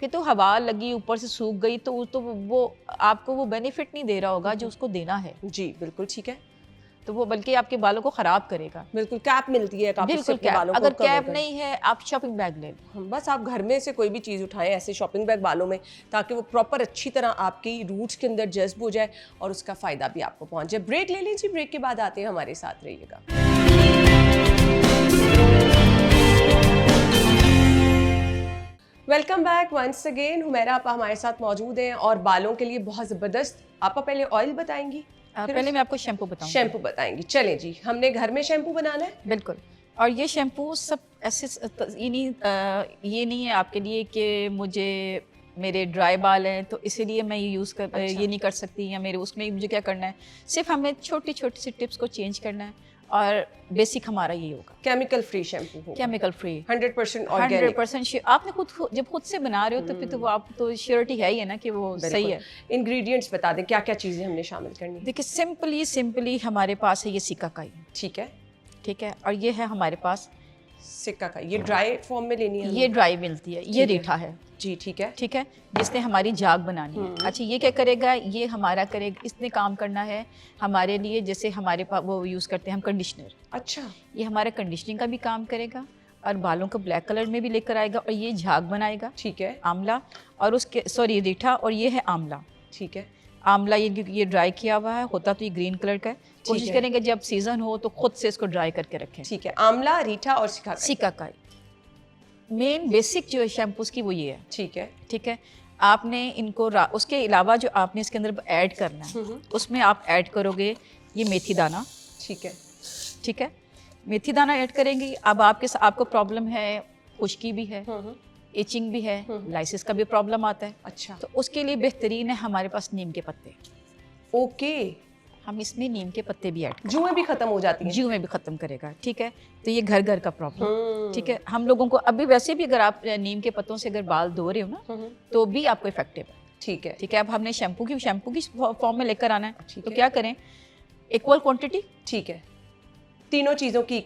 S2: फिर तो हवा लगी ऊपर से सूख गई तो वो आपको वो बेनिफिट नहीं दे रहा होगा जो उसको देना है।
S1: जी बिल्कुल ठीक है।
S2: तो वो बल्कि आपके बालों को खराब करेगा।
S1: बिल्कुल, कैप मिलती है,
S2: बिल्कुल कैप। अगर कैप नहीं है आप शॉपिंग बैग ले लें।
S1: बस आप घर में से कोई भी चीज़ उठाएं ऐसे शॉपिंग बैग बालों में, ताकि वो प्रॉपर अच्छी तरह आपकी रूट्स के अंदर जज्ब हो जाए और उसका फ़ायदा भी आपको पहुंचे। ब्रेक ले लीजिए, ब्रेक के बाद आते हैं, हमारे साथ रहिएगा। Welcome back once again. Humaira आपा हमारे साथ मौजूद हैं और बालों के लिए बहुत ज़बरदस्त। आपा पहले ऑयल बताएंगी,
S2: पहले मैं आपको शैम्पू बताऊंगी।
S1: शैम्पू बताएंगी, चलें जी। हमने घर में शैम्पू बनाना है?
S2: बिल्कुल। और ये शैम्पू सब ऐसे ये नहीं है आपके लिए कि मुझे मेरे ड्राई बाल हैं तो इसीलिए मैं ये यूज़ कर ये नहीं कर सकती, या मेरे उसमें मुझे क्या करना है। सिर्फ हमें छोटी छोटी सी टिप्स को चेंज करना है और बेसिक हमारा ये होगा।
S1: केमिकल फ्री शैम्पू होगा।
S2: Chemical free,
S1: 100% organic.
S2: 100% आपने जब खुद से बना रहे हो तो फिर तो वो आप तो श्योरिटी है ही है ना कि वो सही है।
S1: इंग्रेडिएंट्स बता दें, क्या क्या चीज़ें हमने शामिल करनी है?
S2: देखिए, सिंपली हमारे पास है ये सिकाकाई।
S1: ठीक है,
S2: ठीक है। और ये है हमारे पास
S1: सिकाकाई। ये ड्राई फॉर्म में लेनी है?
S2: ये ड्राई मिलती है। ये रीठा है
S1: जी, ठीक है।
S2: ठीक है, जिसने हमारी जाग बनानी है। अच्छा, ये क्या करेगा? ये हमारा करेगा, इसने काम करना है हमारे लिए। जैसे हमारे पास वो यूज़ करते हैं हम कंडीशनर।
S1: अच्छा,
S2: ये हमारा कंडीशनिंग का भी काम करेगा और बालों को ब्लैक कलर में भी लेकर आएगा, और ये झाग बनाएगा।
S1: ठीक है।
S2: आंवला और उसके रीठा, और ये है आंवला।
S1: ठीक है।
S2: आंवला ये ड्राई किया हुआ है, होता तो ये ग्रीन कलर का है। कोशिश करेंगे जब सीजन हो तो खुद से इसको ड्राई करके रखें।
S1: ठीक है। आंवला, रीठा और
S2: सिकाकाई मेन बेसिक जो है शैम्पूस की वो ये है।
S1: ठीक है।
S2: ठीक है। आपने इनको उसके अलावा जो आपने इसके अंदर ऐड करना है, उसमें आप ऐड करोगे ये मेथी दाना।
S1: ठीक है।
S2: ठीक है, मेथी दाना ऐड करेंगे। अब आपको प्रॉब्लम है, खुश्की भी है, इचिंग भी है, लाइसिस का भी प्रॉब्लम आता है।
S1: अच्छा,
S2: तो उसके लिए बेहतरीन है हमारे पास नीम के पत्ते।
S1: ओके,
S2: हम इसमें नीम के पत्ते भी ऐड करें।
S1: जुएं भी खत्म हो जाती हैं।
S2: जुएं भी खत्म करेगा। ठीक है, तो ये घर का प्रॉब्लम। ठीक है, हम लोगों को अभी वैसे भी अगर आप नीम के पत्तों से अगर बाल धो रहे हो ना तो भी आपको इफेक्टिव है।
S1: ठीक है।
S2: ठीक है। अब हमने शैम्पू की फॉर्म में लेकर आना है, तो क्या करें? Equal quantity.
S1: ठीक है, तीनों चीज़ों की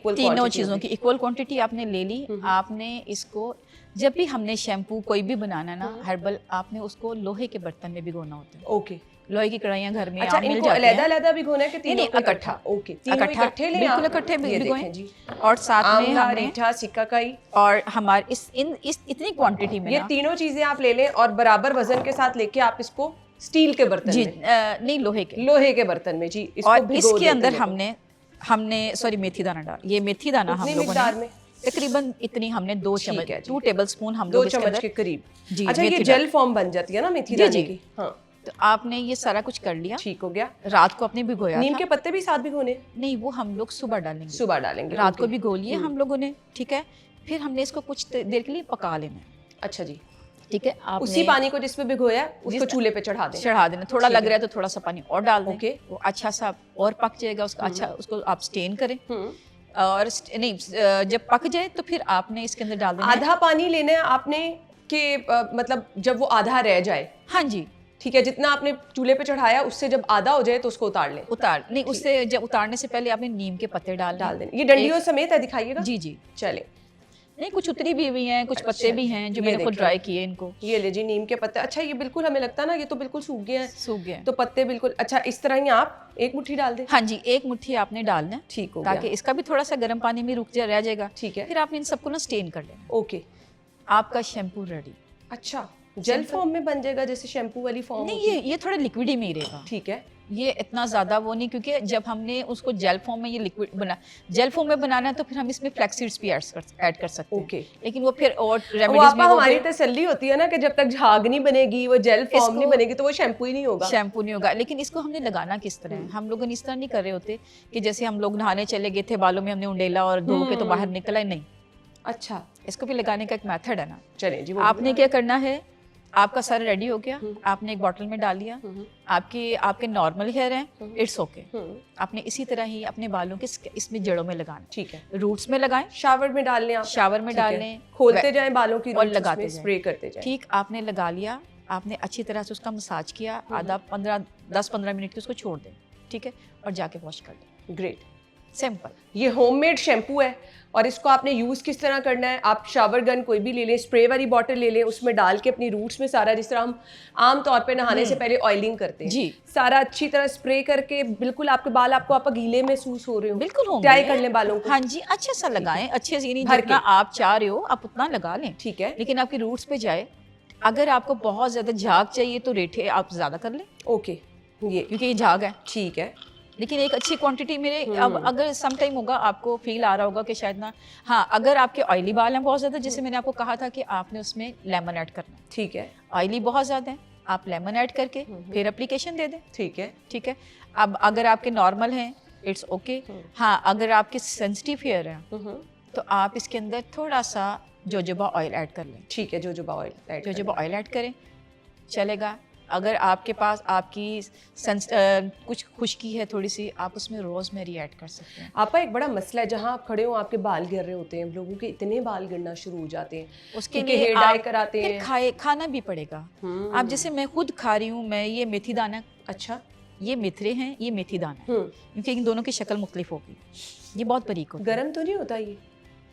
S2: इक्वल क्वांटिटी आपने ले ली। आपने इसको जब भी हमने शैम्पू कोई भी बनाना ना हर्बल, आपने उसको लोहे के बर्तन में भिगोना होता है।
S1: ओके,
S2: लोहे की कढ़ाइयाँ घर में
S1: अच्छा, इनको अलग-अलग भिगोना है कि तीनों को
S2: इकट्ठा?
S1: ओके, इकट्ठे लें,
S2: बिल्कुल इकट्ठे भिगोएं जी। और साथ में हमने
S1: रीठा, सिकाकाई
S2: और हमारे इस इतनी क्वांटिटी में
S1: ये तीनों चीजें आप ले लें और बराबर वजन के साथ लेके आप इसको स्टील के बर्तन
S2: जी
S1: में
S2: नहीं लोहे के
S1: बर्तन में जी
S2: और इसके अंदर हमने हमने सॉरी मेथी दाना डाल, ये मेथी दाना हम लोगों
S1: मिकदार
S2: ने
S1: में
S2: तकरीबन इतनी हमने 2 चम्मच, 2 टेबलस्पून हम
S1: 2
S2: लोग इसके
S1: चम्मच
S2: अंदर
S1: के करीब।
S2: जी,
S1: अच्छा, ये
S2: मेथी
S1: जेल फॉर्म बन जाती है ना मेथी
S2: जी,
S1: दाने
S2: जी।
S1: की? हाँ,
S2: तो आपने ये सारा कुछ कर लिया,
S1: ठीक हो गया।
S2: रात को आपने भिगोया
S1: नीम
S2: था।
S1: के पत्ते भी साथ भिगोने?
S2: नहीं, वो हम लोग सुबह डालेंगे,
S1: सुबह डालेंगे।
S2: रात को
S1: ओके।
S2: भिगो लिए हम लोगों ने, ठीक है। फिर हमने इसको कुछ देर के लिए पका लेना है,
S1: अच्छा जी।
S2: ठीक है। आप
S1: उसी पानी को जिसपे भिगोया है, उसको
S2: जिस-
S1: चूल्हे पे चढ़ा दें?
S2: चढ़ा देना, थोड़ा
S1: ठीक
S2: लग
S1: है।
S2: रहा है तो थोड़ा सा पानी और डाल दें,
S1: ओके।
S2: वो अच्छा सा और पक जाएगा उसका, अच्छा उसको आप स्टेन करें।
S1: हम्म।
S2: और नहीं, जब पक जाए तो फिर आपने इसके अंदर डाल देना है।
S1: आधा पानी लेना है आपने कि मतलब जब वो आधा रह जाए?
S2: हाँ जी,
S1: ठीक है, जितना आपने चूल्हे पे चढ़ाया उससे जब आधा हो जाए तो उसको उतार लें?
S2: उतार नहीं, उससे जब उतारने से पहले आपने नीम के पत्ते डाल
S1: दें। ये डंडियों समेत है, दिखाइएगा।
S2: जी जी,
S1: चले।
S2: नहीं कुछ उतरी भी हुई हैं, कुछ पत्ते भी हैं जो
S1: ये
S2: मैंने खुद
S1: देखिए।
S2: ड्राई किए इनको।
S1: ये ले जी नीम के पत्ते। अच्छा, ये बिल्कुल हमें लगता है ना ये तो बिल्कुल सूख गए हैं,
S2: सूख गए हैं।
S1: तो पत्ते बिल्कुल। अच्छा, इस तरह ही आप एक मुट्ठी डाल दें?
S2: हाँ जी, एक मुट्ठी आपने डालना है,
S1: ठीक हो
S2: ताकि
S1: गया।
S2: इसका भी थोड़ा सा गर्म पानी में रुक रह जाएगा।
S1: ठीक है।
S2: फिर आपने इन सबको ना स्टेन कर लेना।
S1: ओके।
S2: आपका शैम्पू रेडी।
S1: अच्छा, जेल फॉर्म में बन जाएगा जैसे शैम्पू वाली फॉर्म?
S2: नहीं, ये थोड़ा लिक्विड ही में ही रहेगा।
S1: ठीक है।
S2: ये इतना ज़्यादा वो नहीं, क्योंकि जब हमने उसको जेल फॉर्म में ये लिक्विड बना, जेल फॉर्म में बनाना है तो फिर हम इसमें फ्लैक्स सीड्स भी ऐड कर सकते हैं।
S1: ओके।
S2: लेकिन वो फिर और
S1: वो
S2: रेमेडीज में
S1: आपा
S2: वो
S1: हमारी तसल्ली होती है ना कि जब तक झाग नहीं बनेगी, वो जेल फॉर्म नहीं बनेगी तो वो शैम्पू ही नहीं होगा।
S2: शैम्पू नहीं होगा। लेकिन इसको हमने लगाना किस तरह है, हम लोग इस तरह नहीं कर रहे होते कि जैसे हम लोग नहाने चले गए थे, बालों में हमने उंडेला और धो के तो बाहर निकला ही नहीं।
S1: अच्छा,
S2: इसको भी लगाने का एक मेथड है ना।
S1: चलिए जी।
S2: आपने क्या करना है, आपका सारा रेडी हो गया, आपने एक बॉटल में डाल लिया। आपके नॉर्मल हेयर हैं, इट्स ओके। आपने इसी तरह ही अपने बालों के इसमें जड़ों में लगाना।
S1: ठीक है।
S2: रूट्स में लगाएं,
S1: शावर में डाल लें आप?
S2: शावर में डाल लें,
S1: खोलते जाएं बालों की
S2: और
S1: रूट्स,
S2: लगाते
S1: उसमें
S2: जाएं।
S1: स्प्रे करते जाएं।
S2: ठीक, आपने लगा लिया, आपने अच्छी तरह से उसका मसाज किया, आधा 10-15 मिनट की उसको छोड़ दें, ठीक है, और जाके वॉश कर लें।
S1: ग्रेट।
S2: सिंपल।
S1: ये होममेड शैम्पू है और इसको आपने यूज़ किस तरह करना है? आप शावर गन कोई भी ले लें, स्प्रे वाली बॉटल ले लें, उसमें डाल के अपनी रूट्स में सारा, जिस तरह हम आम तौर पे नहाने से पहले ऑयलिंग करते हैं
S2: जी,
S1: सारा अच्छी तरह स्प्रे करके, बिल्कुल आपके बाल आपको आप गीले महसूस हो रहे हो,
S2: बिल्कुल होंगे।
S1: ट्राई कर लें बालों को।
S2: हाँ जी, अच्छे से लगाएं, अच्छे से, नहीं
S1: भर
S2: जितना
S1: के।
S2: आप चाह रहे हो आप उतना लगा लें,
S1: ठीक है।
S2: लेकिन आपकी रूट्स पे जाए। अगर आपको बहुत ज़्यादा झाग चाहिए तो रेठे आप ज़्यादा कर लें,
S1: ओके, ये
S2: क्योंकि ये झाग है।
S1: ठीक है।
S2: लेकिन एक अच्छी क्वांटिटी मेरे, अब अगर सम टाइम होगा आपको फील आ रहा होगा कि शायद ना, हाँ, अगर आपके ऑयली बाल हैं बहुत ज़्यादा, जैसे मैंने आपको कहा था कि आपने उसमें लेमन ऐड करना है।
S1: ठीक है।
S2: ऑयली बहुत ज़्यादा है, आप लेमन ऐड करके फिर एप्लीकेशन दे दें।
S1: ठीक है।
S2: ठीक है। अब अगर आपके नॉर्मल हैं, इट्स ओके। हाँ, अगर आपके सेंसिटिव हेयर हैं तो आप इसके अंदर थोड़ा सा जोजोबा ऑयल ऐड कर लें।
S1: ठीक है, जोजोबा ऑयल ऐड कर
S2: जोजोबा ऑयल ऐड करें, चलेगा। अगर आपके पास आपकी कुछ खुश्की है थोड़ी सी, आप उसमें रोजमेरी ऐड कर सकते हैं।
S1: आपका एक बड़ा मसला है, जहाँ आप खड़े हो आपके बाल गिर रहे होते हैं, लोगों के इतने बाल गिरना शुरू हो जाते हैं,
S2: उसके
S1: क्योंकि
S2: लिए
S1: हेयर
S2: आप
S1: डाई कराते
S2: फिर
S1: हैं।
S2: खाना भी पड़ेगा। आप जैसे मैं खुद खा रही हूँ, मैं ये मेथी दाना,
S1: अच्छा,
S2: ये मेथरे हैं, ये मेथी दाना है, क्योंकि इन दोनों की शक्ल मुख्तलिफ होगी। ये बहुत बारीक होता है।
S1: गरम तो नहीं होता ये?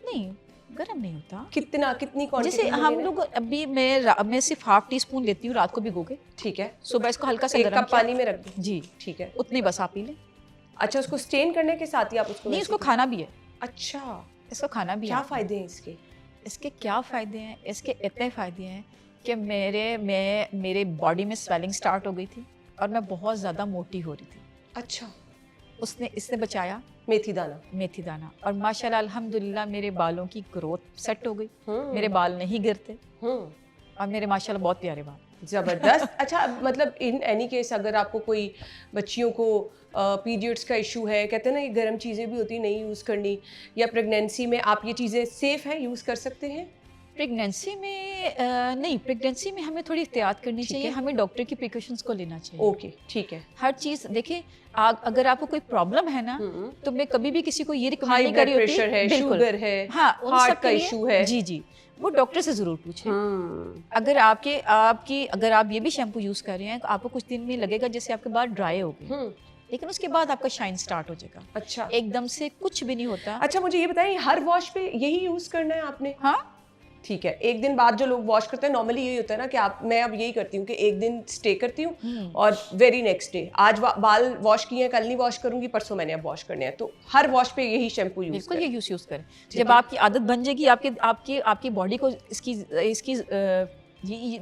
S2: नहीं, गरम नहीं होता।
S1: कितनी क्वांटिटी?
S2: जैसे हम लोग अभी मैं सिर्फ हाफ टी स्पून लेती हूँ रात को भिगो के,
S1: ठीक है।
S2: सुबह इसको हल्का सा
S1: 1
S2: गरम
S1: कप पानी में रख दूं?
S2: जी,
S1: ठीक है।
S2: उतनी बस आप पी लें।
S1: अच्छा, उसको स्टेन करने के साथ ही आप उसको?
S2: नहीं, इसको खाना भी है।
S1: अच्छा,
S2: इसको खाना भी
S1: क्या
S2: है।
S1: फायदे हैं इसके?
S2: इसके क्या फ़ायदे हैं? इसके इतने फ़ायदे हैं कि मेरे बॉडी में स्वेलिंग स्टार्ट हो गई थी और मैं बहुत ज़्यादा मोटी हो रही थी।
S1: अच्छा,
S2: इसने बचाया,
S1: मेथी दाना।
S2: मेथी दाना। और माशाल्लाह अल्हम्दुलिल्लाह मेरे बालों की ग्रोथ सेट हो गई, मेरे बाल नहीं गिरते और मेरे माशाल्लाह बहुत प्यारे बाल।
S1: जबरदस्त। अच्छा, मतलब इन एनी केस अगर आपको कोई बच्चियों को पीरियड्स का इशू है, कहते हैं ना ये गर्म चीज़ें भी होती नहीं यूज़ करनी, या प्रेगनेंसी में आप ये चीज़ें सेफ़ हैं, यूज़ कर सकते हैं?
S2: प्रेगनेंसी में नहीं, प्रेगनेंसी में हमें थोड़ी एहतियात करनी चाहिए, हमें डॉक्टर की प्रिकॉशंस को लेना चाहिए।
S1: ओके, ठीक है।
S2: हर चीज़ देखिए, अगर आपको कोई प्रॉब्लम है ना, तो मैं कभी भी किसी को ये रिकमेंड
S1: हाई
S2: नहीं
S1: ब्लड
S2: करी होती।
S1: प्रेशर है,
S2: बिल्कुल।
S1: शुगर है,
S2: हाँ,
S1: हार्ट का इशू है,
S2: जी जी, वो डॉक्टर से ज़रूर पूछें। अगर अगर आप ये भी शैम्पू यूज़ कर रहे हैं तो आपको कुछ दिन में लगेगा जैसे आपके बाल ड्राई हो गए, लेकिन उसके बाद आपका शाइन स्टार्ट हो जाएगा।
S1: अच्छा,
S2: एकदम से कुछ भी नहीं होता।
S1: अच्छा, मुझे ये बताइए, हर वॉश पे यही यूज़ करना है आपने?
S2: हाँ,
S1: ठीक है। एक दिन बाद जो लोग वॉश करते हैं, नॉर्मली यही होता है ना कि मैं अब यही करती हूँ कि एक दिन स्टे करती हूँ और वेरी नेक्स्ट डे, आज बाल वॉश किए हैं, कल नहीं वॉश करूंगी, परसों मैंने अब वॉश करने हैं, तो हर वॉश पे यही शैम्पू यूज
S2: बिल्कुल
S1: करें?
S2: ये यूज़ करें। जब आपकी आदत बन जाएगी, आपकी बॉडी को इसकी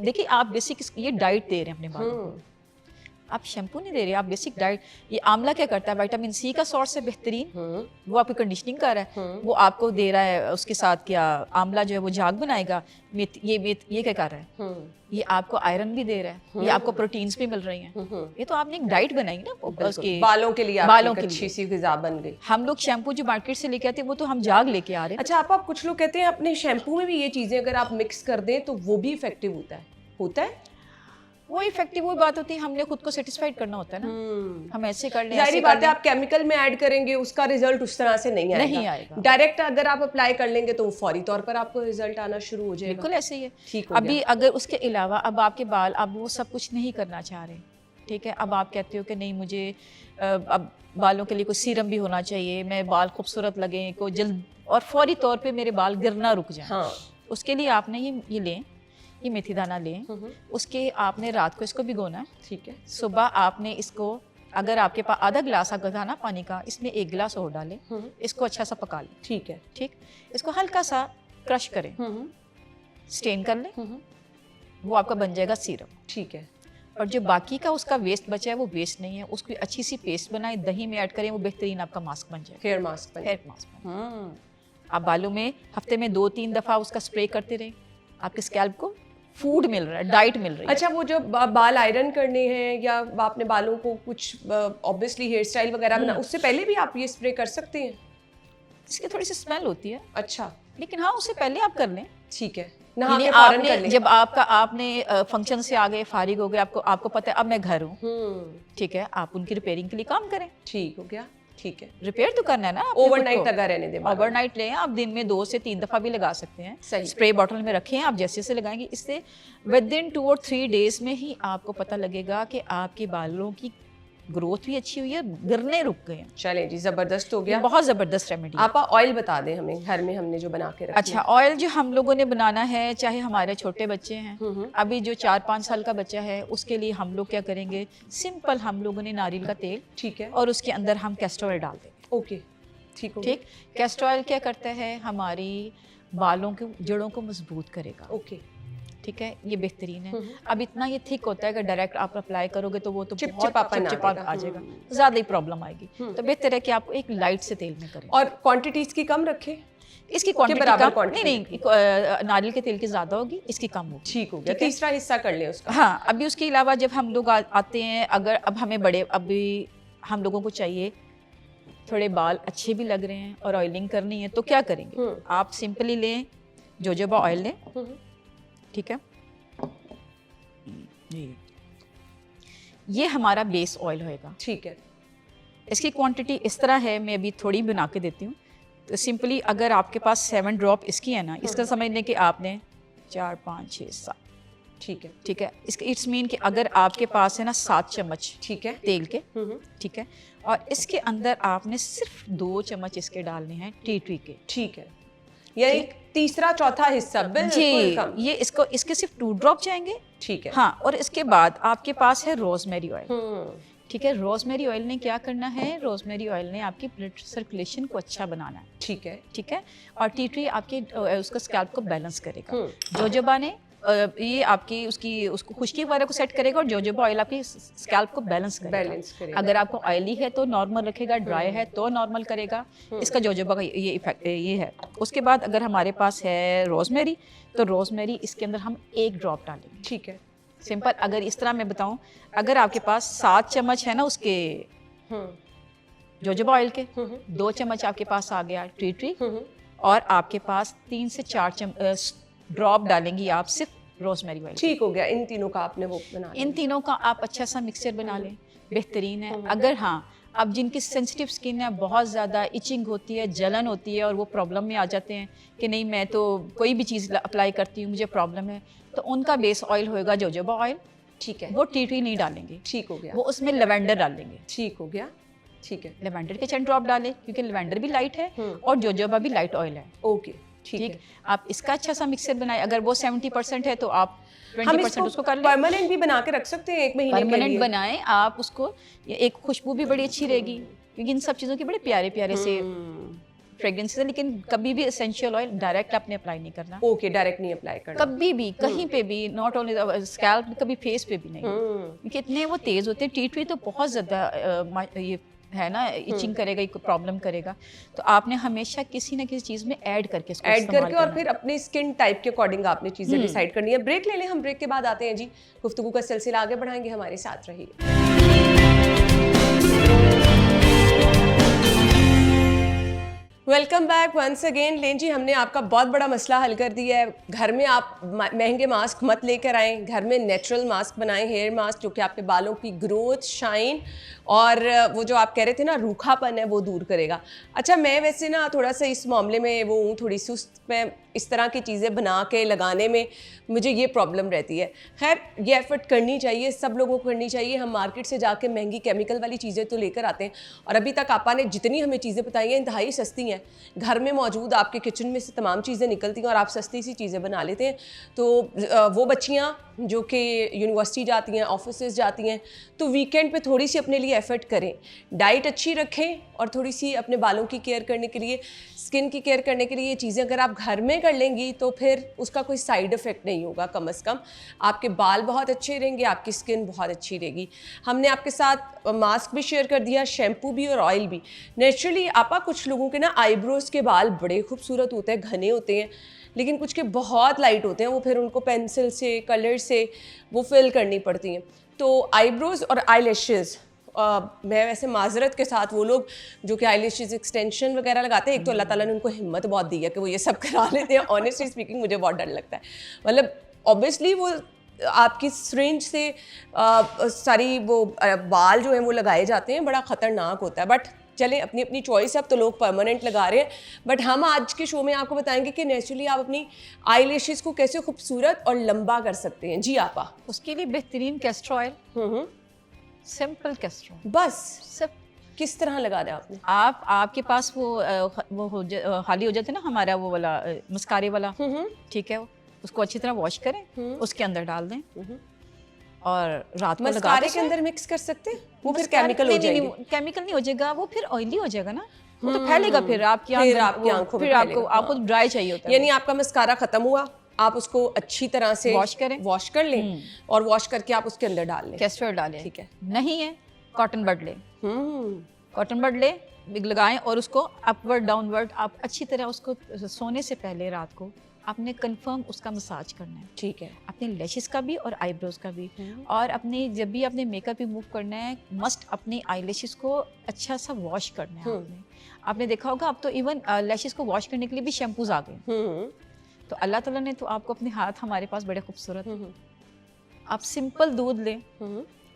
S2: देखिए, आप बेसिक ये डाइट दे रहे हैं अपने बालों को। आप शैम्पू नहीं दे रहे, आप बेसिक डाइट। ये आंवला क्या करता है, विटामिन सी का सोर्स है बेहतरीन, वो आपकी कंडीशनिंग कर रहा है, वो आपको दे रहा है। उसके साथ क्या आंवला जो है वो झाग बनाएगा। ये क्या कर रहा है, ये आपको आयरन भी दे रहा है, ये आपको प्रोटीन्स भी मिल रही हैं। ये तो आपने एक डाइट बनाई ना उसके
S1: बालों के लिए,
S2: बालों के लिए
S1: अच्छी सी ग़िज़ा बन गई।
S2: हम लोग शैम्पू जो मार्केट से लेके आते हैं वो तो हम झाग लेके आ रहे हैं।
S1: अच्छा, आप कुछ लोग कहते हैं अपने शैम्पू में भी ये चीज़ें अगर आप मिक्स कर दें तो वो भी इफेक्टिव होता है?
S2: वो इफेक्टिव वो बात होती है, हमने खुद को सेटिस्फाइड करना होता है ना। हम ऐसे कर लें,
S1: जाहिर बात है आप केमिकल में ऐड करेंगे उसका रिजल्ट उस तरह से नहीं आएगा। डायरेक्ट अगर आप अप्लाई कर लेंगे तो फौरी तौर पर आपको रिजल्ट आना शुरू हो जाएगा।
S2: बिल्कुल ऐसे ही है।
S1: ठीक हो
S2: अभी अगर उसके अलावा अब आपके बाल, अब वो सब कुछ नहीं करना चाह रहे, ठीक है, अब आप कहते हो कि नहीं मुझे अब बालों के लिए कोई सीरम भी होना चाहिए, मैं बाल खूबसूरत लगे, कोई जल्द और फौरी तौर पे मेरे बाल गिरना रुक जाए।
S1: हाँ। उसके
S2: लिए आपने ये लें, ये मेथी दाना लें, उसके आपने रात को इसको भिगोना है,
S1: ठीक है।
S2: सुबह आपने इसको, अगर आपके पास आधा गिलास अगर था ना पानी का, इसमें 1 गिलास और डालें, इसको अच्छा सा पका लें।
S1: ठीक है।
S2: ठीक, इसको हल्का सा क्रश करें, स्टेन कर लें, वो आपका बन जाएगा सीरम।
S1: ठीक है।
S2: और जो बाकी का उसका वेस्ट बचा है वो वेस्ट नहीं है, उसकी अच्छी सी पेस्ट बनाएं, दही में ऐड करें, वो बेहतरीन आपका मास्क बन जाएगा।
S1: हेयर मास्क
S2: आप बालों में हफ्ते में 2-3 दफ़ा उसका स्प्रे करते रहें, आपके स्कैल्प को फूड मिल रहा है, डाइट मिल रही है।
S1: अच्छा, वो जो बाल आयरन करने हैं या आपने बालों को कुछ ऑब्वियसली हेयर स्टाइल वगैरह बना, उससे पहले भी आप ये स्प्रे कर सकते हैं?
S2: इसकी थोड़ी सी स्मेल होती है।
S1: अच्छा।
S2: लेकिन हाँ, उससे पहले आप कर लें।
S1: ठीक है।
S2: आपने जब आपने फंक्शन से आ गए, फारिग हो गए, आपको पता है अब मैं घर हूँ, ठीक है, आप उनकी रिपेयरिंग के लिए काम करें।
S1: ठीक हो गया। ठीक है।
S2: रिपेयर तो करना है ना,
S1: ओवरनाइट लगा रहने दें।
S2: ओवरनाइट लें आप, दिन में 2 से 3 दफ़ा भी लगा सकते हैं। सही। स्प्रे बॉटल में रखें, आप जैसे जैसे लगाएंगे, इससे विदिन 2 और 3 डेज में ही आपको पता लगेगा कि आपके बालों की ग्रोथ भी अच्छी हुई है, गिरने रुक गए हैं।
S1: चलें जी, ज़बरदस्त हो गया।
S2: बहुत ज़बरदस्त रेमेडी।
S1: आप ऑयल बता दें हमें, घर में हमने जो बना के रखा।
S2: अच्छा, ऑयल जो हम लोगों ने बनाना है, चाहे हमारे छोटे बच्चे हैं, अभी जो 4-5 साल का बच्चा है, उसके लिए हम लोग क्या करेंगे, सिंपल हम लोगों ने नारियल का तेल, ठीक है, और उसके अंदर हम कैस्टर ऑयल डाल देंगे।
S1: ओके, ठीक।
S2: कैस्टर ऑयल क्या करता है, हमारी बालों की जड़ों को मजबूत करेगा।
S1: ओके,
S2: ठीक है, ये बेहतरीन है। अब इतना ये थिक होता है कि डायरेक्ट आप अप्लाई करोगे तो वो तो
S1: चिपचिपा
S2: आ जाएगा, ज़्यादा ही प्रॉब्लम आएगी। तो बेहतर है कि आप एक लाइट से तेल में करें।
S1: और क्वांटिटीज की कम रखें? इसकी
S2: क्वांटिटी कम नहीं, नारियल के तेल की ज़्यादा होगी, इसकी कम होगी।
S1: ठीक हो गया। तीसरा हिस्सा कर लें उसका।
S2: हाँ, अभी उसके अलावा जब हम लोग आते हैं, अगर अब हमें अभी हम लोगों को चाहिए, थोड़े बाल अच्छे भी लग रहे हैं और ऑयलिंग करनी है, तो क्या करेंगे, आप सिंपली लें, जोजोबा ऑयल लें, ठीक है, ये हमारा बेस ऑयल होएगा।
S1: ठीक है।
S2: इसकी क्वांटिटी इस तरह है, मैं अभी थोड़ी बना के देती हूँ। तो सिंपली अगर आपके पास 7 ड्रॉप इसकी है ना, इसका समझने कि आपने 4, 5, 6, 7, ठीक है, ठीक है, इसका इट्स मीन कि अगर आपके पास है ना 7 चम्मच, ठीक है, तेल के, ठीक है, और इसके अंदर आपने सिर्फ 2 चम्मच इसके डालने हैं टी ट्री के। ठीक है,
S1: यानी तीसरा चौथा हिस्सा बिल्कुल कम।
S2: ये इसके सिर्फ 2 ड्रॉप जाएंगे।
S1: ठीक है।
S2: हाँ, और इसके बाद आपके पास है रोजमेरी ऑयल। ठीक है, रोजमेरी ऑयल ने क्या करना है, रोजमेरी ऑयल ने आपकी ब्लड सर्कुलेशन को अच्छा बनाना है। ठीक है, ठीक है, और टी ट्री आपके उसका स्कैल्प को बैलेंस करेगा। जोजोबा ने ये आपकी उसको खुश्की वगैरह को सेट करेगा, और जोजोबा ऑयल आपकी स्कैल्प को बैलेंस करेगा। अगर आपको ऑयली है तो नॉर्मल रखेगा, ड्राई है तो नॉर्मल करेगा। इसका जोजोबा का ये इफेक्ट ये है। उसके बाद अगर हमारे पास है रोजमेरी, तो रोजमेरी इसके अंदर हम 1 ड्रॉप डालेंगे। ठीक है, सिंपल। अगर इस तरह मैं बताऊं, अगर आपके पास 7 चम्मच है ना उसके जोजोबा ऑयल के, 2 चम्मच आपके पास आ गया टी ट्री, और आपके पास 3 से 4 ड्रॉप डालेंगी आप सिर्फ रोजमेरी ऑयल।
S1: ठीक हो गया। इन तीनों का आपने वो बना,
S2: इन तीनों का आप अच्छा सा मिक्सचर बना लें, बेहतरीन है। अगर हाँ, अब जिनकी सेंसिटिव स्किन है, बहुत ज़्यादा इचिंग होती है, जलन होती है, और वो प्रॉब्लम में आ जाते हैं कि नहीं मैं तो कोई भी चीज़ अप्लाई करती हूँ मुझे प्रॉब्लम है, तो उनका बेस ऑयल होएगा जोजोबा ऑयल। ठीक है, वो टी ट्री नहीं डालेंगे। ठीक हो गया। वो उसमें लेवेंडर डालेंगे। ठीक हो गया। ठीक है, लेवेंडर के 10 ड्रॉप डालें, क्योंकि लेवेंडर भी लाइट है और जोजोबा भी लाइट ऑयल है। ओके, ठीक। आप इसका अच्छा सा मिक्सर बनाएं। अगर वो 70% है तो आप 20% उसको कर लें।
S1: परमानेंट भी बना के रख सकते हैं 1 महीने के लिए।
S2: परमानेंट बनाएं आप उसको, एक खुशबू भी बड़ी अच्छी रहेगी, क्योंकि इन सब चीज़ों के बड़े प्यारे प्यारे से फ्रेग्रेंसेस है, लेकिन कभी भी एसेंशियल ऑयल डायरेक्ट आपने अप्लाई नहीं करना,
S1: ओके, डायरेक्ट नहीं अप्लाई करना
S2: कभी भी कहीं पे भी, नॉट ओनली स्कैल्प, कभी फेस पे भी नहीं, क्योंकि इतने वो तेज होते हैं। टी ट्री तो बहुत ज़्यादा ये है ना, इचिंग करेगा, एक प्रॉब्लम करेगा, तो आपने हमेशा किसी ना किसी चीज़ में ऐड करके इसको
S1: ऐड
S2: इस्तेमाल
S1: करके और
S2: करना।
S1: फिर अपनी स्किन टाइप के अकॉर्डिंग आपने चीज़ें डिसाइड करनी है। ब्रेक ले लें, हम ब्रेक के बाद आते हैं जी, गुफ्तगू का सिलसिला आगे बढ़ाएंगे, हमारे साथ रहिए। Welcome back once again. लें जी, हमने आपका बहुत बड़ा मसला हल कर दिया है। घर में आप महंगे मास्क मत लेकर आएँ, घर में नेचुरल मास्क बनाएं, हेयर मास्क जो कि आपके बालों की ग्रोथ, शाइन और वो जो आप कह रहे थे ना रूखापन है वो दूर करेगा। अच्छा, मैं वैसे ना थोड़ा सा इस मामले में वो हूँ, थोड़ी सुस्त। मैं इस तरह की चीज़ें बना के लगाने में मुझे ये प्रॉब्लम रहती है। खैर, ये एफर्ट करनी चाहिए, सब लोगों को करनी चाहिए। हम मार्केट से जाके महंगी केमिकल वाली चीज़ें तो लेकर आते हैं, और अभी तक आपा ने जितनी हमें चीज़ें बताई हैं इंतहाई सस्ती हैं। घर में मौजूद आपके किचन में से तमाम चीज़ें निकलती हैं और आप सस्ती सी चीज़ें बना लेते हैं। तो वो बच्चियाँ जो कि यूनिवर्सिटी जाती हैं, ऑफिसेज जाती हैं, तो वीकेंड पे थोड़ी सी अपने लिए एफर्ट करें, डाइट अच्छी रखें और थोड़ी सी अपने बालों की केयर करने के लिए, स्किन की केयर करने के लिए ये चीज़ें अगर आप घर में कर लेंगी तो फिर उसका कोई साइड इफ़ेक्ट नहीं होगा। कम से कम आपके बाल बहुत अच्छे रहेंगे, आपकी स्किन बहुत अच्छी रहेगी। हमने आपके साथ मास्क भी शेयर कर दिया, शैम्पू भी और ऑयल भी। नेचुरली आपा कुछ लोगों के ना आईब्रोज़ के बाल बड़े खूबसूरत होते हैं, घने होते हैं, लेकिन कुछ के बहुत लाइट होते हैं, वो फिर उनको पेंसिल से, कलर से वो फिल करनी पड़ती हैं। तो आईब्रोज़ और आई लैशेज़, मैं वैसे माजरत के साथ वो लोग जो कि आई लैशेज़ एक्सटेंशन वगैरह लगाते हैं, एक तो अल्लाह ताला ने उनको हिम्मत बहुत दी है कि वो ये सब करा लेते हैं। ऑनेस्टली स्पीकिंग मुझे बहुत डर लगता है। मतलब ऑब्वियसली वो आपकी सिरिंज से सारी वो बाल जो हैं वो लगाए जाते हैं, बड़ा ख़तरनाक होता है। बट चलें, अपनी अपनी चॉइस है, अब तो लोग परमानेंट लगा रहे हैं। बट हम आज के शो में आपको बताएंगे कि नेचुरली आप अपनी आई लैशेज़ को कैसे खूबसूरत और लंबा कर सकते हैं। जी आपा,
S2: उसके लिए बेहतरीन castor oil, simple castor oil,
S1: बस
S2: सब
S1: किस तरह लगाना है आपने?
S2: आपके पास वो खाली हो जाते हैं ना हमारा वो वाला मस्कारे वाला, ठीक है, उसको अच्छी तरह वॉश करें, उसके अंदर डाल दें और रात को
S1: मस्कारे के अंदर मिक्स कर सकते हैं, वो फिर केमिकल हो जाएगा।
S2: केमिकल नहीं हो जाएगा, वो फिर ऑयली हो जाएगा ना, वो तो फैलेगा फिर आपकी
S1: आंखों में,
S2: फिर आपको ड्राई चाहिए होता है।
S1: यानी आपका मस्कारा खत्म हुआ, आप उसको अच्छी तरह से
S2: वॉश करें,
S1: वॉश कर लें और वॉश करके आप उसके अंदर डाल लें,
S2: कैस्टर डालें।
S1: ठीक है,
S2: नहीं है कॉटन बड लें, कॉटन बड ले लगाएं और उसको अपवर्ड डाउनवर्ड आप अच्छी तरह उसको सोने से पहले रात को आपने कंफर्म उसका मसाज करना है, ठीक है, अपने लैशेस का भी और आईब्रोज का भी। और अपने जब भी आपने मेकअप रिमूव करना है, मस्ट अपने आई लैशेस को अच्छा सा वॉश करना है। आपने देखा होगा अब तो इवन लैशेस को वॉश करने के लिए भी शैम्पूज आ गए। तो अल्लाह ताला ने तो आपको अपने हाथ हमारे पास बड़े खूबसूरत, आप सिंपल दूध लें,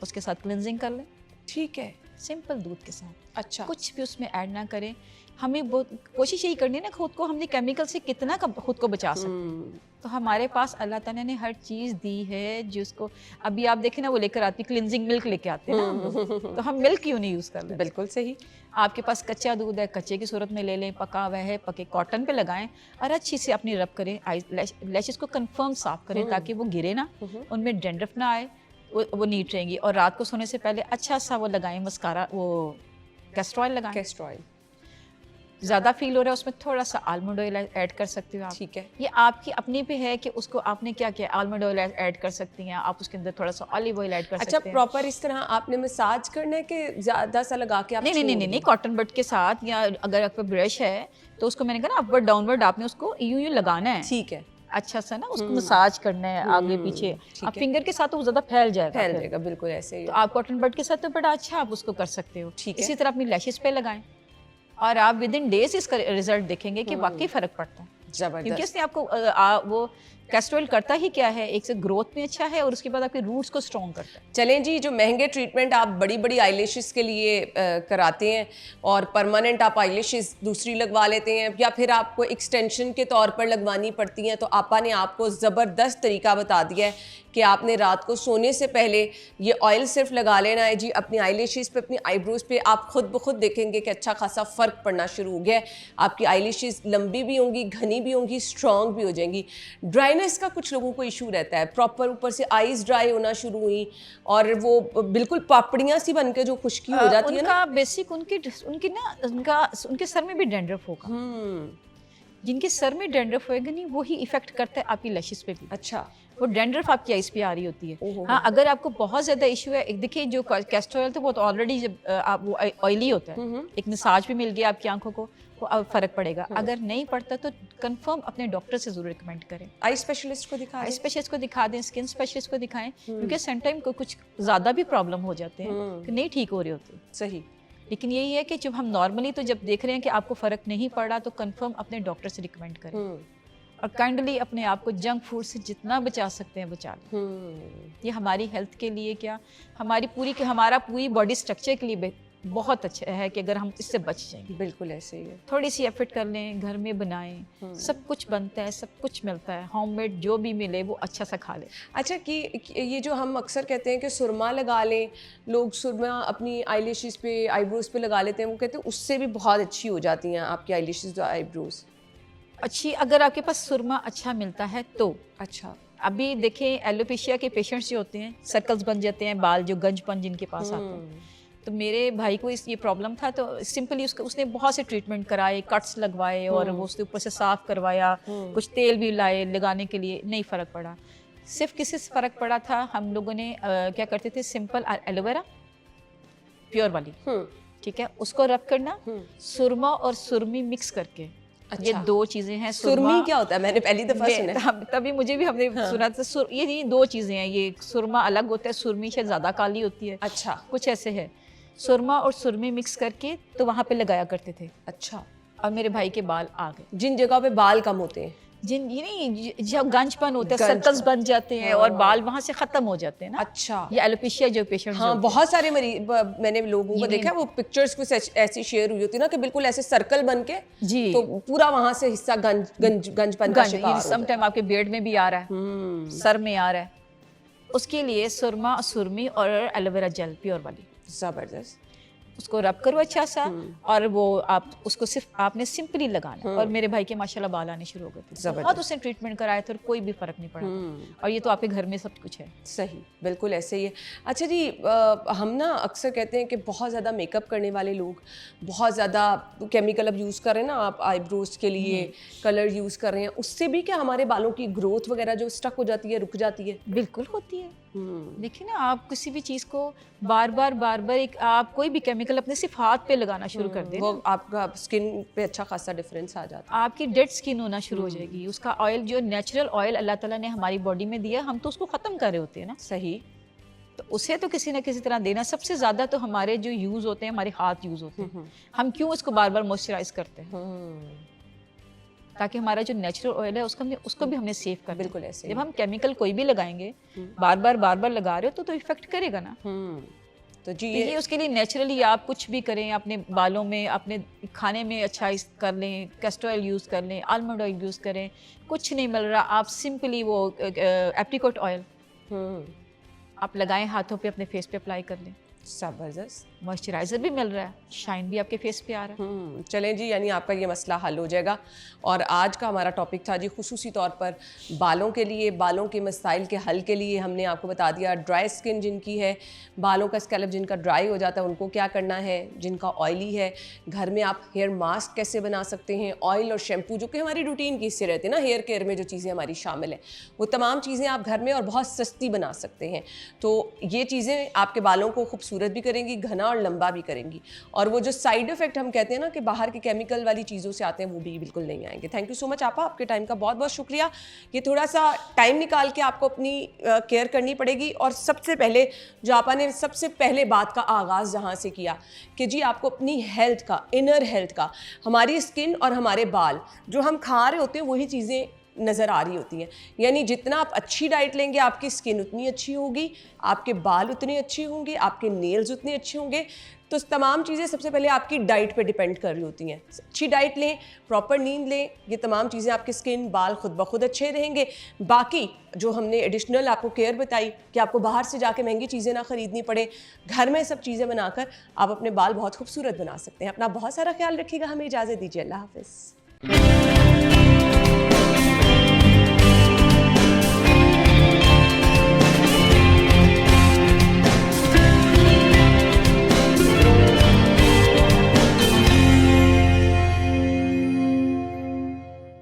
S2: उसके साथ क्लिनजिंग कर लें, ठीक है, सिंपल दूध के साथ, अच्छा, कुछ भी उसमें ऐड ना करें। हमें बहुत कोशिश यही करनी है ना, खुद को हमने केमिकल से कितना खुद को बचा सकते। तो हमारे पास अल्लाह ताला ने हर चीज़ दी है जिसको, अभी आप देखें ना वो लेकर आती क्लिनजिंग मिल्क लेके आते हैं ना, तो हम मिल्क क्यों नहीं यूज़ कर रहे? बिल्कुल सही। आपके पास कच्चा दूध है, कच्चे की सूरत में ले लें, पका हुआ है, पके कॉटन पे लगाएं और अच्छी से अपनी रब करें, लैशेस को कंफर्म साफ करें ताकि वो गिरे ना, उनमें डेंड्रफ ना आए, वो नीट रहेंगी। और रात को सोने से पहले अच्छा सा वो लगाएं मस्कारा, वो कैस्टर ऑयल लगाएं। कैस्टर ऑयल ज़्यादा फील हो रहा है उसमें थोड़ा सा आलमंड ऑयल ऐड कर सकती हो आप, ठीक है, ये आपकी अपनी पे है कि उसको आपने क्या किया, आलमंड ऑयल ऐड कर सकती हैं आप, उसके अंदर थोड़ा सा ऑलिव ऑयल ऐड कर सकते हैं। अच्छा, प्रॉपर इस तरह आपने मसाज करना है कि ज़्यादा सा लगा के आप? नहीं, कॉटन बड के साथ, या अगर आपका ब्रश है तो उसको मैंने कहा ना अपवर्ड डाउनवर्ड आपने उसको यूं लगाना है, ठीक है, अच्छा सा ना उसको मसाज करना है आगे पीछे। आप फिंगर के साथ तो ज़्यादा फैल जाएगा, बिल्कुल ऐसे ही। तो आप कॉटन बड के साथ तो बड़ा अच्छा आप उसको कर सकते हो, ठीक है। इसी तरह अपनी लैशेस पे लगाएं और आप विद इन डेज इसका रिजल्ट देखेंगे कि वाकई फर्क पड़ता है, जबरदस्त। क्योंकि इसने आपको वो कैस्टर ऑयल करता ही क्या है, एक से ग्रोथ में अच्छा है और उसके बाद आपके रूट्स को स्ट्रॉन्ग करता है। चलें जी, जो महंगे ट्रीटमेंट आप बड़ी बड़ी आईलैशेस के लिए कराते हैं और परमानेंट आप आईलैशेस दूसरी लगवा लेते हैं या फिर आपको एक्सटेंशन के तौर पर लगवानी पड़ती हैं, तो आपा ने आपको ज़बरदस्त तरीका बता दिया है कि आपने रात को सोने से पहले ये ऑयल सिर्फ लगा लेना है जी अपनी आईलैशेस पे, अपनी आईब्रोज पे। आप खुद ब खुद देखेंगे कि अच्छा खासा फ़र्क पड़ना शुरू हो गया है, आपकी आईलैशेस लंबी भी होंगी, घनी भी होंगी, स्ट्रॉन्ग भी हो जाएंगी। ड्राई
S1: ड्राइनेस का कुछ लोगों को इशू रहता है, प्रॉपर ऊपर से आईज ड्राई होना शुरू हुई और वो बिल्कुल पापड़ियाँ सी बन के जो खुश्की हो जाती है ना।
S2: उनका बेसिक उनकी ना उनके सर में भी डैंड्रफ होगा। जिनके सर में डैंड्रफ होएगा नहीं वही इफेक्ट करता है आपकी लैशेस पे भी।
S1: अच्छा,
S2: वो डैंड्रफ आपकी आइज पे आ रही होती है। हाँ, अगर आपको बहुत ज्यादा इशू है, देखिए जो कैस्टर ऑयल तो वो तो ऑलरेडी जब आप वो ऑयली होता है, एक मसाज भी मिल गया आपकी आंखों को, वो अब फर्क पड़ेगा। अगर नहीं पड़ता तो कंफर्म अपने डॉक्टर से जरूर रिकमेंड करें।
S1: आई स्पेशलिस्ट को दिखा
S2: आई स्पेशलिस्ट को दिखा दें, स्किन स्पेशलिस्ट को दिखाएं, क्योंकि समटाइम को कुछ ज्यादा भी प्रॉब्लम हो जाते हैं कि नहीं ठीक हो रहे होते।
S1: सही।
S2: लेकिन यही है कि जब हम नॉर्मली तो जब देख रहे हैं कि आपको फ़र्क नहीं पड़ रहा तो कंफर्म अपने डॉक्टर से रिकमेंड करें और काइंडली अपने आप को जंक फूड से जितना बचा सकते हैं बचा लें। ये हमारी हेल्थ के लिए क्या, हमारा पूरी बॉडी स्ट्रक्चर के लिए बहुत अच्छा है कि अगर हम इससे बच जाएंगे।
S1: बिल्कुल ऐसे ही है।
S2: थोड़ी सी एफर्ट कर लें, घर में बनाएं, सब कुछ बनता है, सब कुछ मिलता है, होममेड जो भी मिले वो अच्छा सा खा लें।
S1: अच्छा, कि ये जो हम अक्सर कहते हैं कि सुरमा लगा लें, लोग सुरमा अपनी आईलैशेस पे, आईब्रोज पे लगा लेते हैं, वो कहते हैं उससे भी बहुत अच्छी हो जाती हैं आपकी आईलैशेस और आईब्रोज।
S2: अच्छी अगर आपके पास सुरमा अच्छा मिलता है तो।
S1: अच्छा,
S2: अभी देखें एलोपेशिया के पेशेंट्स जो होते हैं, सर्कल्स बन जाते हैं, बाल जो गंजपन जिनके पास आते हैं, तो मेरे भाई को ये प्रॉब्लम था तो सिंपली उसने बहुत से ट्रीटमेंट कराए, कट्स लगवाए और वो उसके ऊपर से साफ करवाया, कुछ तेल भी लाए लगाने के लिए, नहीं फ़र्क पड़ा। सिर्फ किसी से फ़र्क पड़ा था, हम लोगों ने क्या करते थे, सिंपल एलोवेरा प्योर वाली, ठीक है, उसको रब करना, सुरमा और सुरमी मिक्स करके। अच्छा। ये दो चीजें हैं।
S1: सुरमी क्या होता है? मैंने पहली दफा सुना है।
S2: तभी मुझे भी हमने सुना था। ये दो चीजें हैं, ये सुरमा अलग होता है, सुरमी शायद ज्यादा काली होती है।
S1: अच्छा, कुछ
S2: ऐसे है। सुरमा और सुरमी मिक्स करके तो वहाँ पे लगाया करते थे।
S1: अच्छा,
S2: और मेरे भाई के बाल आ गए।
S1: जिन जगह पे बाल कम होते हैं,
S2: जब गंजपन होता है, सर्कल्स बन जाते हैं और बाल वहाँ से खत्म हो जाते हैं ना।
S1: अच्छा,
S2: ये एलोपेशिया जो पेशेंट,
S1: हाँ, बहुत सारे मरीज मैंने लोगों को देखा है, वो पिक्चर्स कुछ ऐसी शेयर हुई होती है ना कि बिल्कुल ऐसे सर्कल बन के जी, तो पूरा वहाँ से हिस्सा गंजपन का शिकार।
S2: समटाइम आपके बेड में भी आ रहा है, सर में आ रहा है। उसके लिए सुरमा, सुरमी और एलोवेरा जेल प्योर वाली,
S1: जबरदस्त,
S2: उसको रब करो अच्छा सा, और वो आप उसको सिर्फ आपने सिंपली लगाना। और मेरे भाई के माशाल्लाह बाल आने शुरू हो गए थे, बहुत उसने ट्रीटमेंट कराया था और कोई भी फर्क नहीं पड़ा। और ये तो आपके घर में सब कुछ है।
S1: सही, बिल्कुल ऐसे ही है। अच्छा जी, हम ना अक्सर कहते हैं कि बहुत ज़्यादा मेकअप करने वाले लोग बहुत ज़्यादा केमिकल अब यूज़ कर रहे हैं ना, आप आईब्रोज के लिए कलर यूज़ कर रहे हैं, उससे भी क्या हमारे बालों की ग्रोथ वगैरह जो स्टक हो जाती है, रुक जाती है?
S2: बिल्कुल होती है। देखिए ना, आप किसी भी चीज़ को बार बार एक आप कोई भी केमिकल अपने सिर्फ हाथ पे लगाना शुरू कर दें, वो
S1: आपका स्किन पे अच्छा खासा डिफरेंस आ जाता है,
S2: आपकी डेड स्किन होना शुरू हो जाएगी। उसका ऑयल, जो नेचुरल ऑयल अल्लाह ताला ने हमारी बॉडी में दिया, हम तो उसको ख़त्म कर रहे होते हैं ना।
S1: सही,
S2: तो उसे तो किसी ना किसी तरह देना। सबसे ज़्यादा तो हमारे जो यूज़ होते हैं, हमारे हाथ यूज़ होते हैं। हम क्यों इसको बार बार मॉइस्चराइज करते हैं? ताकि हमारा जो नेचुरल ऑयल है उसको भी हमने सेव कर।
S1: बिल्कुल ऐसे।
S2: जब हम केमिकल कोई भी लगाएंगे, बार बार लगा रहे हो तो इफेक्ट करेगा ना।
S1: तो जी,
S2: ये उसके लिए नेचुरली आप कुछ भी करें, अपने बालों में, अपने खाने में अच्छा कर लें, कैस्टर ऑयल यूज़ कर लें, आलमंड ऑयल यूज़ करें, कुछ नहीं मिल रहा, आप सिंपली वो एप्रिकॉट ऑयल आप लगाएं, हाथों पे अपने फेस पे अप्लाई कर लें।
S1: ज़बरदस्त,
S2: मॉइस्चराइज़र भी मिल रहा है, शाइन भी आपके फेस पे आ रहा
S1: है। चलें जी, यानी आपका ये मसला हल हो जाएगा। और आज का हमारा टॉपिक था जी खुसूसी तौर पर बालों के लिए, बालों के मसाइल के हल के लिए हमने आपको बता दिया। ड्राई स्किन जिनकी है, बालों का स्कैल्प जिनका ड्राई हो जाता है, उनको क्या करना है। जिनका ऑयली है, घर में आप हेयर मास्क कैसे बना सकते हैं, ऑयल और शैम्पू जो कि हमारी रूटीन की हिस्से रहते हैं ना, हेयर केयर में जो चीज़ें हमारी शामिल हैं, वो तमाम चीज़ें आप घर में और बहुत सस्ती बना सकते हैं। तो ये चीज़ें आपके बालों को खूबसूरत भी करेंगी, घना और लंबा भी करेंगी। और वो जो साइड इफेक्ट हम कहते हैं ना कि बाहर की केमिकल वाली चीज़ों से आते हैं, वो भी बिल्कुल नहीं आएंगे। थैंक यू सो मच आपा, आपके टाइम का बहुत बहुत शुक्रिया। ये थोड़ा सा टाइम निकाल के आपको अपनी केयर करनी पड़ेगी। और सबसे पहले जो आपा ने सबसे पहले बात का आगाज़ जहाँ से किया कि जी आपको अपनी हेल्थ का, इनर हेल्थ का, हमारी स्किन और हमारे बाल जो हम खा रहे होते हैं वही चीज़ें नज़र आ रही होती हैं। यानी जितना आप अच्छी डाइट लेंगे, आपकी स्किन उतनी अच्छी होगी, आपके बाल उतने अच्छे होंगे, आपके नेल्स उतने अच्छे होंगे। तो तमाम चीज़ें सबसे पहले आपकी डाइट पे डिपेंड कर रही होती हैं। अच्छी डाइट लें, प्रॉपर नींद लें, ये तमाम चीज़ें आपके स्किन, बाल खुद ब खुद अच्छे रहेंगे। बाकी जो हमने एडिशनल आपको केयर बताई कि आपको बाहर से जाके महंगी चीज़ें ना ख़रीदनी पड़े, घर में सब चीज़ें बनाकर आप अपने बाल बहुत खूबसूरत बना सकते हैं। अपना बहुत सारा ख्याल रखिएगा। हमें इजाज़त दीजिए। अल्लाह हाफ़िज़।